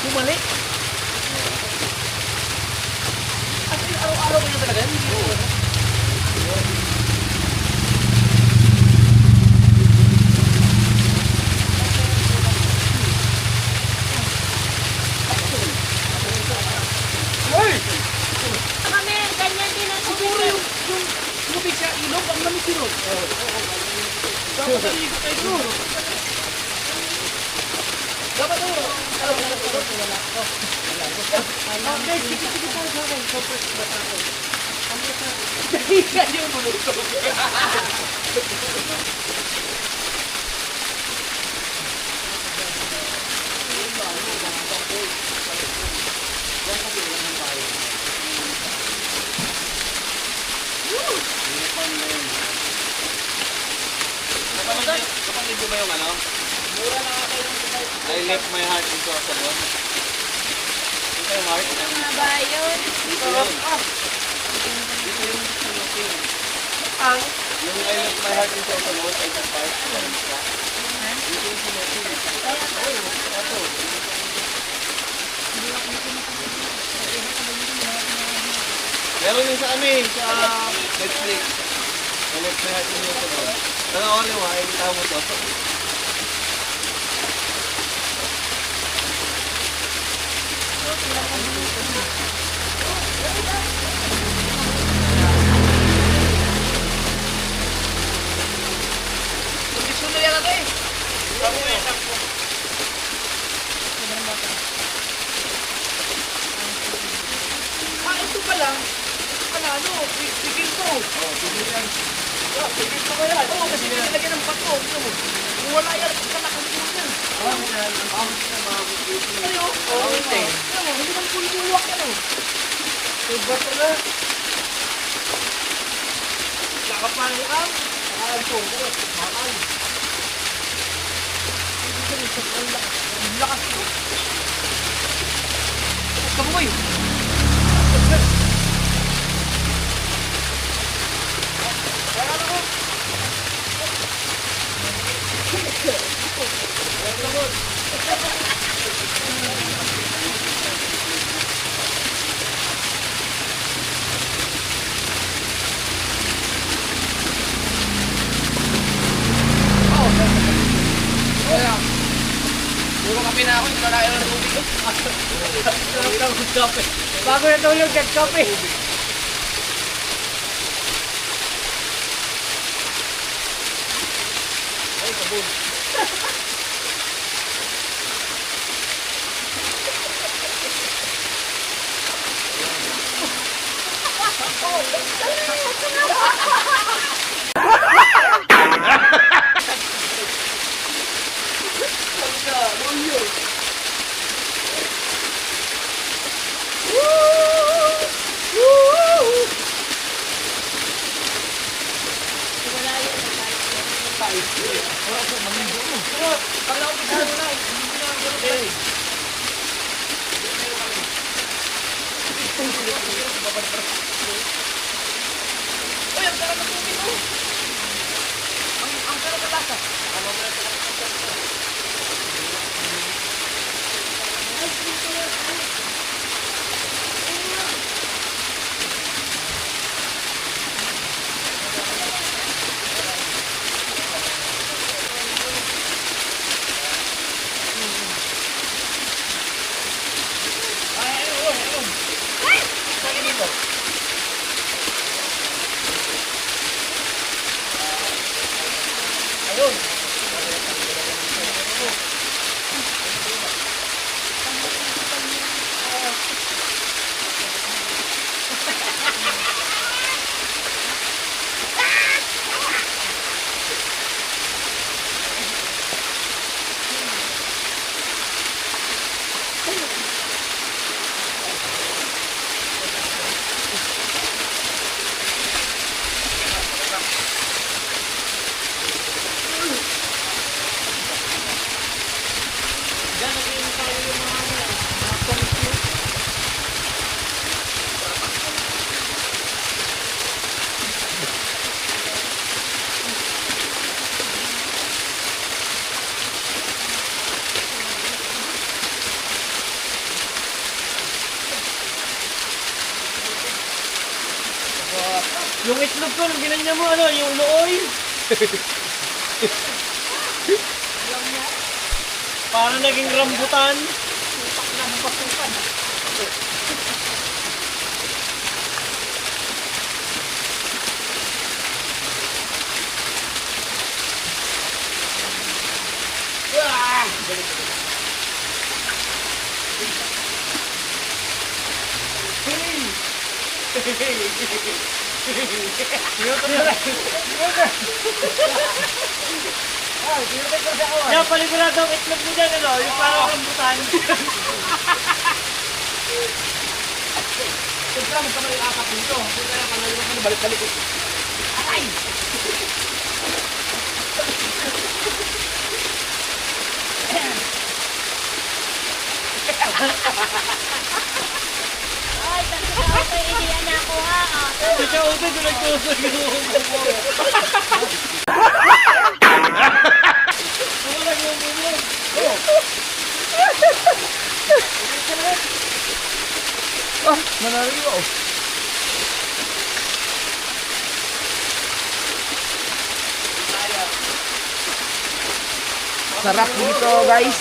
Bumalik. At araw-araw ko yung talaga. Kami, ganyan din ang Siguro yung tubig sa ilog, ang lamig yun. Dapat naligo kayo siguro. Dapat ito. Guys, sige tayo sa akin. Compress ba tayo? Dahigan yung mulutog. Kapatid mo ba yung ano? I left my heart into a salon. Ito yung heart. mga bayon. Dito yun. Dito yung salon. Yung I left my heart in Soto Mall, I just park. Meron din sa amin, sa Netflix. I left my heart in Soto Mall. Nangawan mo, ay kita mo to. Gusto na yan natin eh. Ito pa lang. Ano, pigil to. Pigil to ba yan? Oo, kasi nilagyan ng bato. Kung wala yan, kung nakalimutan yan. Ayo, hindi naman pulbuwak yan oh. Bato na. Nakapaniam. Mahal. Ang lakas ko. Kamukoy. Puro kape na ako, hindi na ng tubig. Bago natulog, nagkape. Uy, ang sarap ng tubig mo. Ang sarap ng lasa. Yung itlog ko, nung ginanya mo, ano, yung looy. Parang naging rambutan. Kaya paliguran daw itlog mo dyan, ano? Yung parang rambutan. Siyempre, magkamali yung apat dito. Kaya kanali ko na balik-balik. Atay! Ay, kasi ako, hindi yan ako ha. Ikaw, Ute, kung nagtusok yung Ah, nanariwa oh. Sarap dito, guys.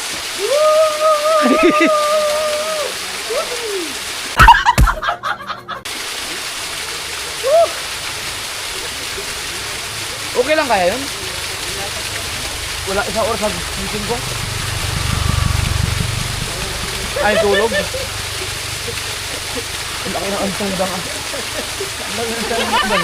Okay lang kaya yun? Wala isang oras sa gising ko? Ay, tulog. Ang laki ng antong bang ah. Ang laki ng antong bang.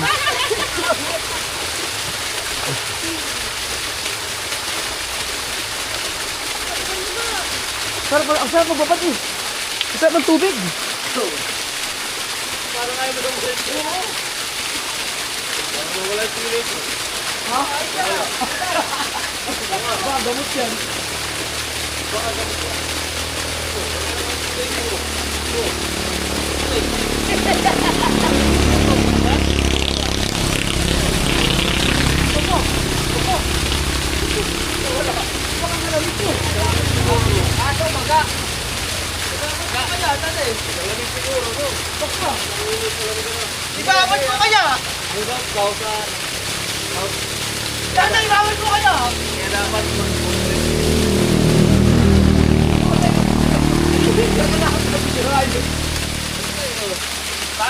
Ang sarap magbabad eh. Ang sarap ng tubig. parang ayaw mo daw ulit. Oo. Parang wala spirit. Ha? Baka gamot yan. Ibabad mo kaya? Tatay, ibabad mo kaya? Kaya dapat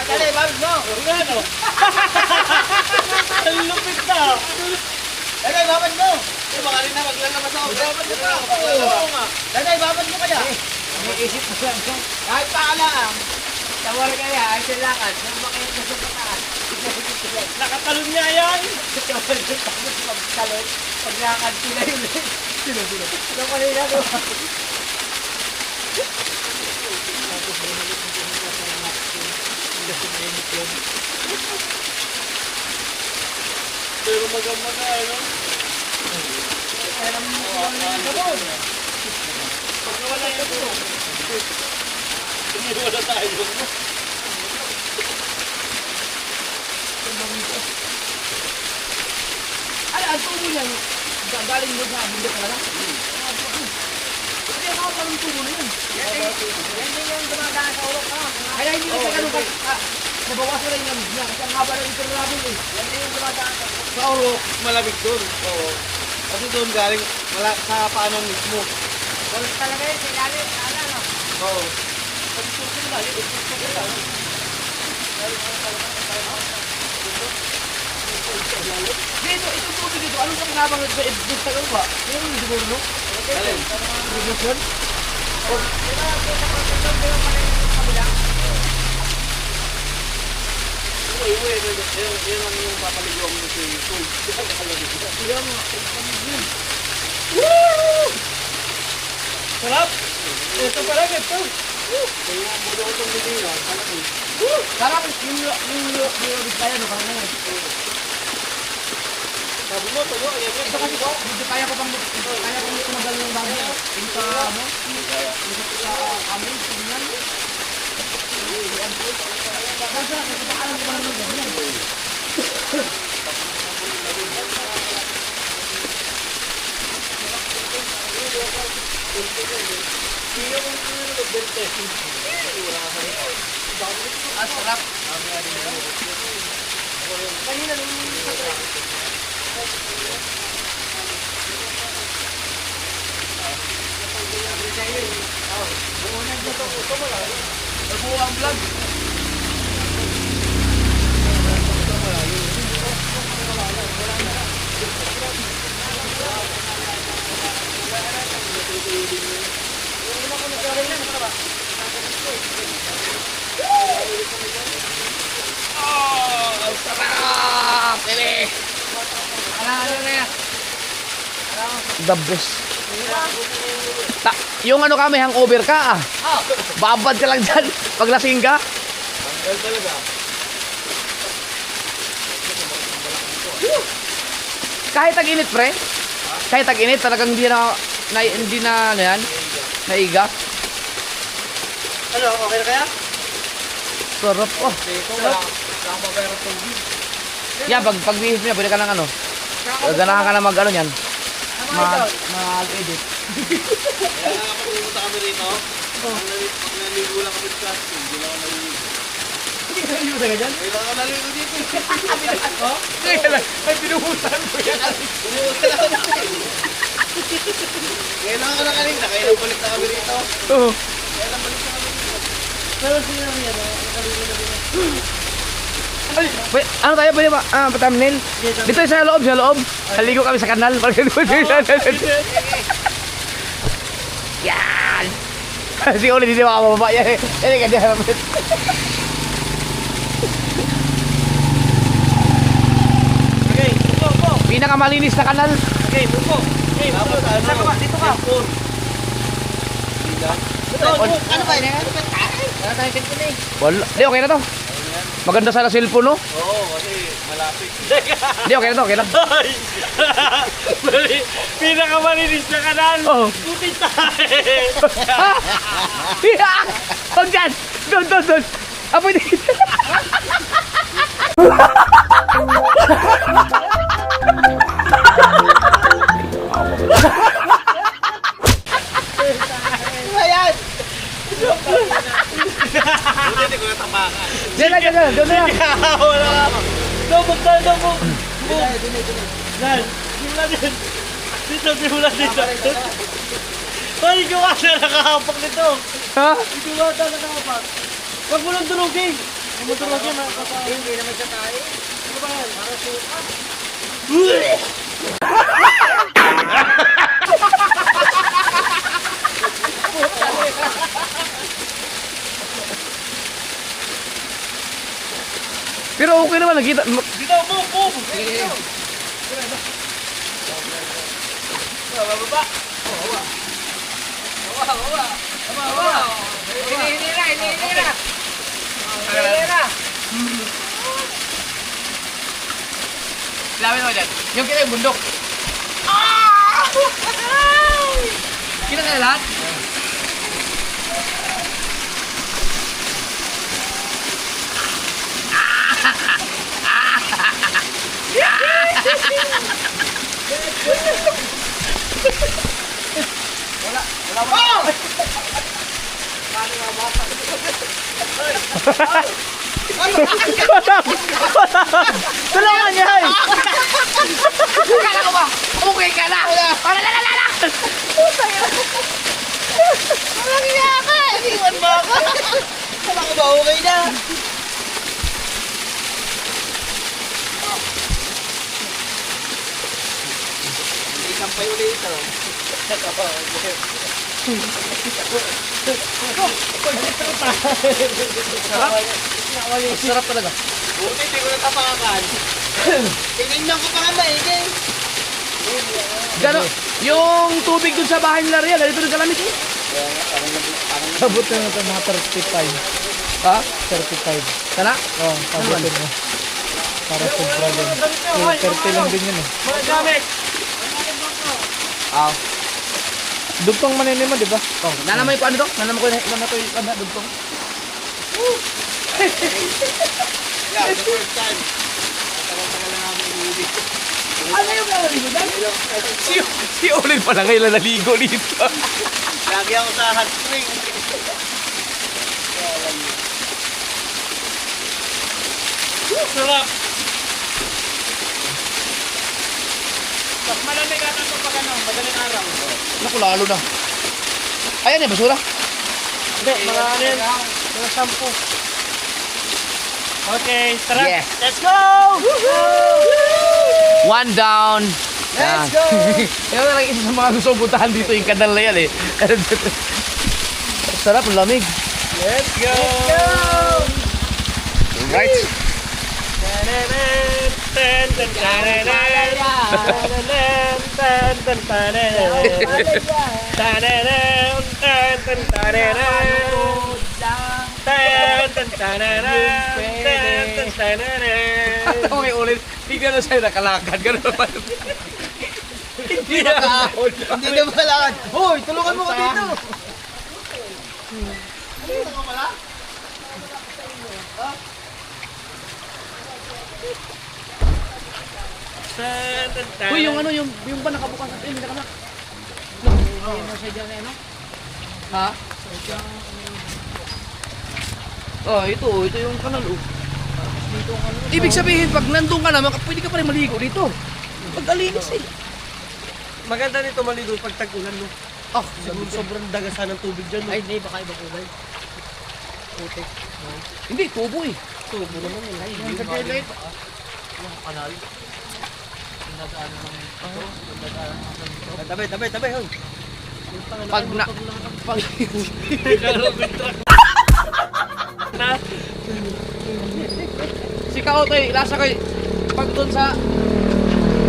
Dali, ibabad mo! Ano? Ang lupit na! Dali, ibabad mo! Baka rin na maglalabas ako. Ibabad mo pa! Oo nga! Dali, ibabad mo kaya! Iniisip mo lang siya. Kahit paalaang. Tawar kaya, ay silakan. Nung makayot na sa pataas. Nakatalon niya yan! Tawar niya tapos magtalon. Paglakad sila yun. Sino? Nung kanina doon. Pero magamaga, ano? Pag nawala yung ito. Iniwala tayo. Ano, ang tubo niyan, galing mo sa bundok na lang? Hindi, ako parang tubo na yun. Yan din yung dumadaan sa ulok ka. Kaya hindi na siya ganun nabawasan na yung lamig niya kasi ang haba ng interlabing eh. Yan din yung dumadaan sa ulok. Sa Orok, malamig doon. Oo. Kasi doon galing sa paanan mismo. Ulok talaga yun, silalim. Ano? Oo. Dito, itong tubig dito, anong pakinabang nito sa ibig sa lupa? Meron yung siguro, no? Alin? Irrigation? Yan ang yung papaligaw mo sa YouTube. Sarap! Ito pala, ito. Sarap, yung kaya no, parang ngayon. Sabi mo, tumo, yan yan. Ito kasi ko, medyo kaya ko tumagal ng bago. Yung sa, ano? Yung sa amin, tingnan. Kasi, nakapaalam ko ba naman ganyan? Ah, sarap. Kanina nung Nabuo ang vlog. Oh, ang sarap! Pili! Ano na yan? The best. Yung ano kami, hangover ka ah. Babad ka lang dyan pag lasing ka. Kahit tag-init pre. Kahit tag-init talagang hindi na ano yan, naiga. Ano, okay na kaya? Sarap oh. Sarap. Yan, pag bihis mo yan, pwede ka ng ano. Ganahan ka na mag ano yan. Mag-edit. Kaya nga kapag pumunta kami rito, pag naligo lang kami sa plastic, hindi lang ako naliligo. Hindi ka naligo ka dyan? Hindi lang ako naliligo dito. Kaya lang, ay pinuhusan ko yan. Umuusan ako dito. Kaya lang ako nakalita, kaya lang balik na kami rito. Oo. Kaya lang balik na kami rito. Pero sino naman yan, nakaligo na din. Ano tayo, pwede ba? Thumbnail? Dito sa loob, sa loob. Haligo kami sa kanal. Yan! Kasi ulit hindi makababa yan eh. Yan eh, ganyan naman. Okay, upo. Pinakamalinis na kanal. Okay, upo. Okay, Tapos ano? saan ka ba? Dito ka. Cellphone. Ano ba yun? Ano ba tayo? Wala tayong cellphone eh. Wala. Di, okay na to. Maganda sana cellphone, no? Oo, kasi malapit. Di, okay na to, okay lang. Pinakamalinis na kanal. Oo. Puti tayo. Huwag dyan! Doon! Apoy dito! Buti hindi ko natapakan. Diyan na yan! Wala ka. Dobog tayo, dobog. Nan, simula din. Dito, simula dito. Ay, ikaw ata nakahapak nito. Ha? Ikaw ata nakahapak. Huwag mo lang durugin. Huwag mo durugin, makakapag. Hindi naman siya tayo. Ano ba yan? Para suka. Pero okay naman, nakita. Dito, boom! Dito. Bababa. Baba. Hindi na. Lamin mo dyan. Yung kita yung bundok. Kita na lahat? Tulungan niya! Kala ko ba? Okay ka na! Lala! Walang iya ka! Iwan mo ako! Wala ko ba okay na? Isampay ulit ito. Sarap talaga. Buti hindi ko natapakan. Tinignan ko pa nga maigi. Gano, yung tubig dun sa bahay nila Riel, ganito rin kalamit eh. Abot na ito mga 35. Ha? 35. Sana? Oo, abutin mo. Para sobra din. 30 lang din yun eh. Mga gamit. Ah. Dugtong manini mo, di ba? Oh, nanamay ko ano to? Nanamay ko yung ano, dugtong. Yeah, the first time. Tagal-tagal na namin umuwi. Ano yung naligo dahil? Si Olin pala ngayon na naligo dito. Lagi ako sa hot spring. Sarap. Mas malamig ata ito pag ano, madaling araw. Naku, lalo na. Ayan yung basura. Hindi, mga ano yun, mga sampu. Okay, tara. Yeah. Let's go! One down. Let's go! Yan na lang isa sa mga gusto kong puntahan dito yung kanal na yan eh. Sarap, ang lamig. Let's go! Right. Okay, ulit. Tignan na sa'yo nakalakad. Ganun naman. Hindi na kahon. Hindi na malakad. Hoy, tulungan mo ko dito. Uy, yung ano, yung ba nakabukas natin, hindi nakanak. Ha? Oh, ito yung kanal, oh. Ibig sabihin, pag nandun ka na, pwede ka pa rin maligo dito. Pag-alinis eh. Maganda nito maligo pag tag-ulan, no? Ah, Siguro sobrang dagasan ng tubig dyan, no? Ay, hindi, baka ibang kulay. Putik. hindi, tubo eh. Tubo naman yun. Ay, Yung sa gilid. Yung kanal. Yung nag-ano ng ito. Yung nag-ano ng ito. Tabi, hoy. Pag na... Pag... Si Kaotoy, lasa kay... Pag doon sa...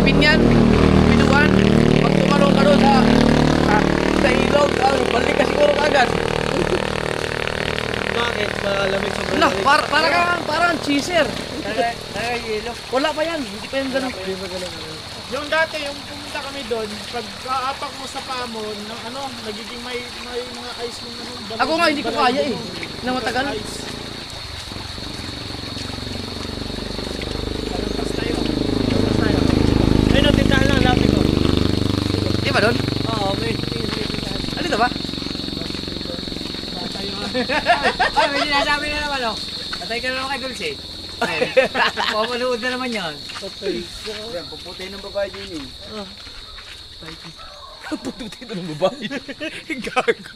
Pinyan, Pinuan, pag tumalong ka doon sa... Sa ilog, balik ka siguro agad. Bakit? Malamig sobrang Lah, lamig. parang cheeser. Kaya yelo. Wala pa yan, hindi pa yan ganun. Yung dati, yung pumunta kami doon, pag kaapak mo sa paa mo, nagiging may mga ice yung balon. Ako nga, hindi ko kaya eh. Na matagal. Ice. Ayun, no, tindahan lang, lapit ko. Di ba doon? Oo, may. Alito ba? Ay, may sinasabi na naman, oh. Patay ka na naman kay Dulce. Ay, pamanood na naman yan. Puputi ng babae din eh. Pututin na ng babae. Gago.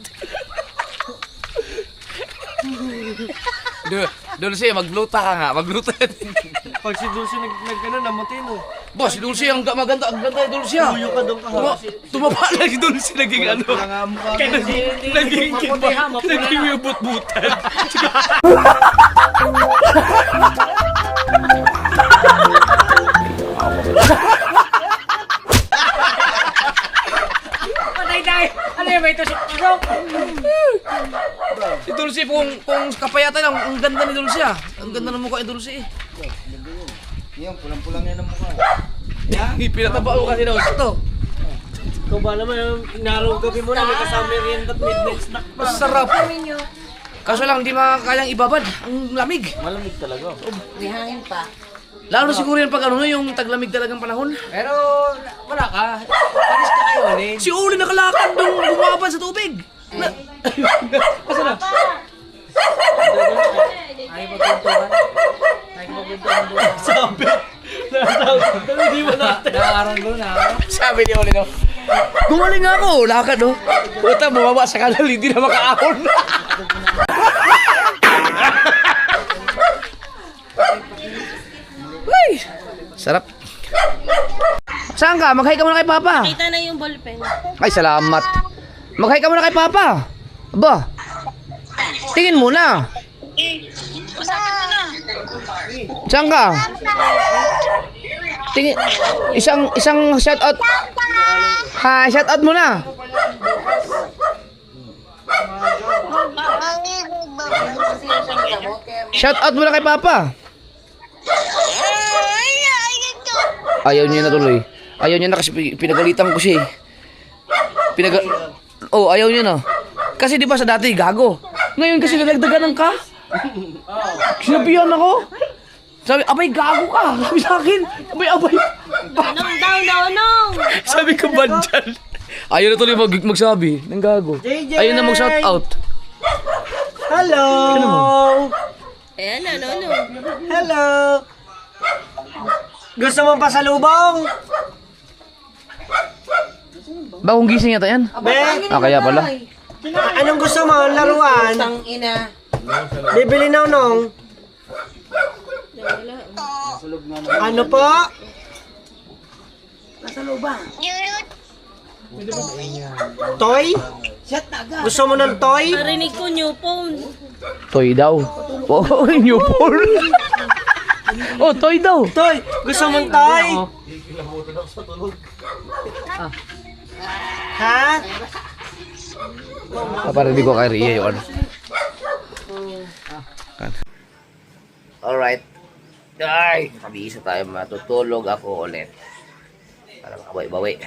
Dulce, magluta ka nga. Magluta. Pag si Dulce namutin, no? Boss, si Dulce ang maganda. Ang ganda ni Dulce ah. Tuyo ka doon ka. Tumaba lang si Dulce. Naging ano. Naging kiba. Naging yung but-butan. Patay tayo! Ano yung may tusok-tusok? Si Dulce, kung kapayatan lang, ang ganda ni Dulce ah. Ang ganda ng mukha ni Dulce eh. Yan, pulang-pulang yan ang mukha. Pinataba ko kasi daw. Ito. Ikaw ba naman, narong gabi mo na, may kasama rin at midnight snack pa. Masarap. Kaso lang, hindi makakayang ibabad. Ang lamig. Malamig talaga. May hangin pa. Lalo na siguro yan pag ano, yung taglamig talagang panahon. Pero, wala ka. Panis ka kayo ulit. Si Uli nakalakad nung bumabad sa tubig. Asa na? Ay, magpuntuhan. Ay, magpuntuhan doon. Sabi. Hindi mo natin. Nakaarang doon, ha? Sabi ni Uli no. Gumaling nga ako, lakad no. Puta, bumaba sa kanal, hindi na makaahon. Uy, sarap. Saan ka? Mag-hi ka muna kay Papa. Kita na yung ballpen. Ay, salamat. Mag-hi ka muna kay Papa. Aba, tingin muna. Saan ka? Tingin, isang shout out. Ha, shout out muna. Shout out muna kay Papa. Ayaw niya na tuloy. Ayaw niya na kasi pinagalitan ko siya eh. Ayaw niya na. Kasi di ba sa dati gago. Ngayon kasi nalagdagan ka. Sinabihan ako. Sabi, abay gago ka. Sabi sa akin, abay. Anong. Sabi ko ba dyan? Ayaw na tuloy magsabi ng gago. Ayaw na mag-shout out. Hello! Ayan, ano. Hello! Gusto mo pasalubong? Bagong gising yata yan? Be? Kaya pala. Anong gusto mo? Laruan? Bibili na nung? Ano po? Toy? Gusto mo ng toy? Narinig ko new phone. Toy daw. Oh, new phone. Oh, toy daw. Toy! Gusto mong toy? Ha? Paparinig ko kay Ria yung ano. Alright. Ay, kabisa tayo matutulog ako ulit. Para makabawi-bawi.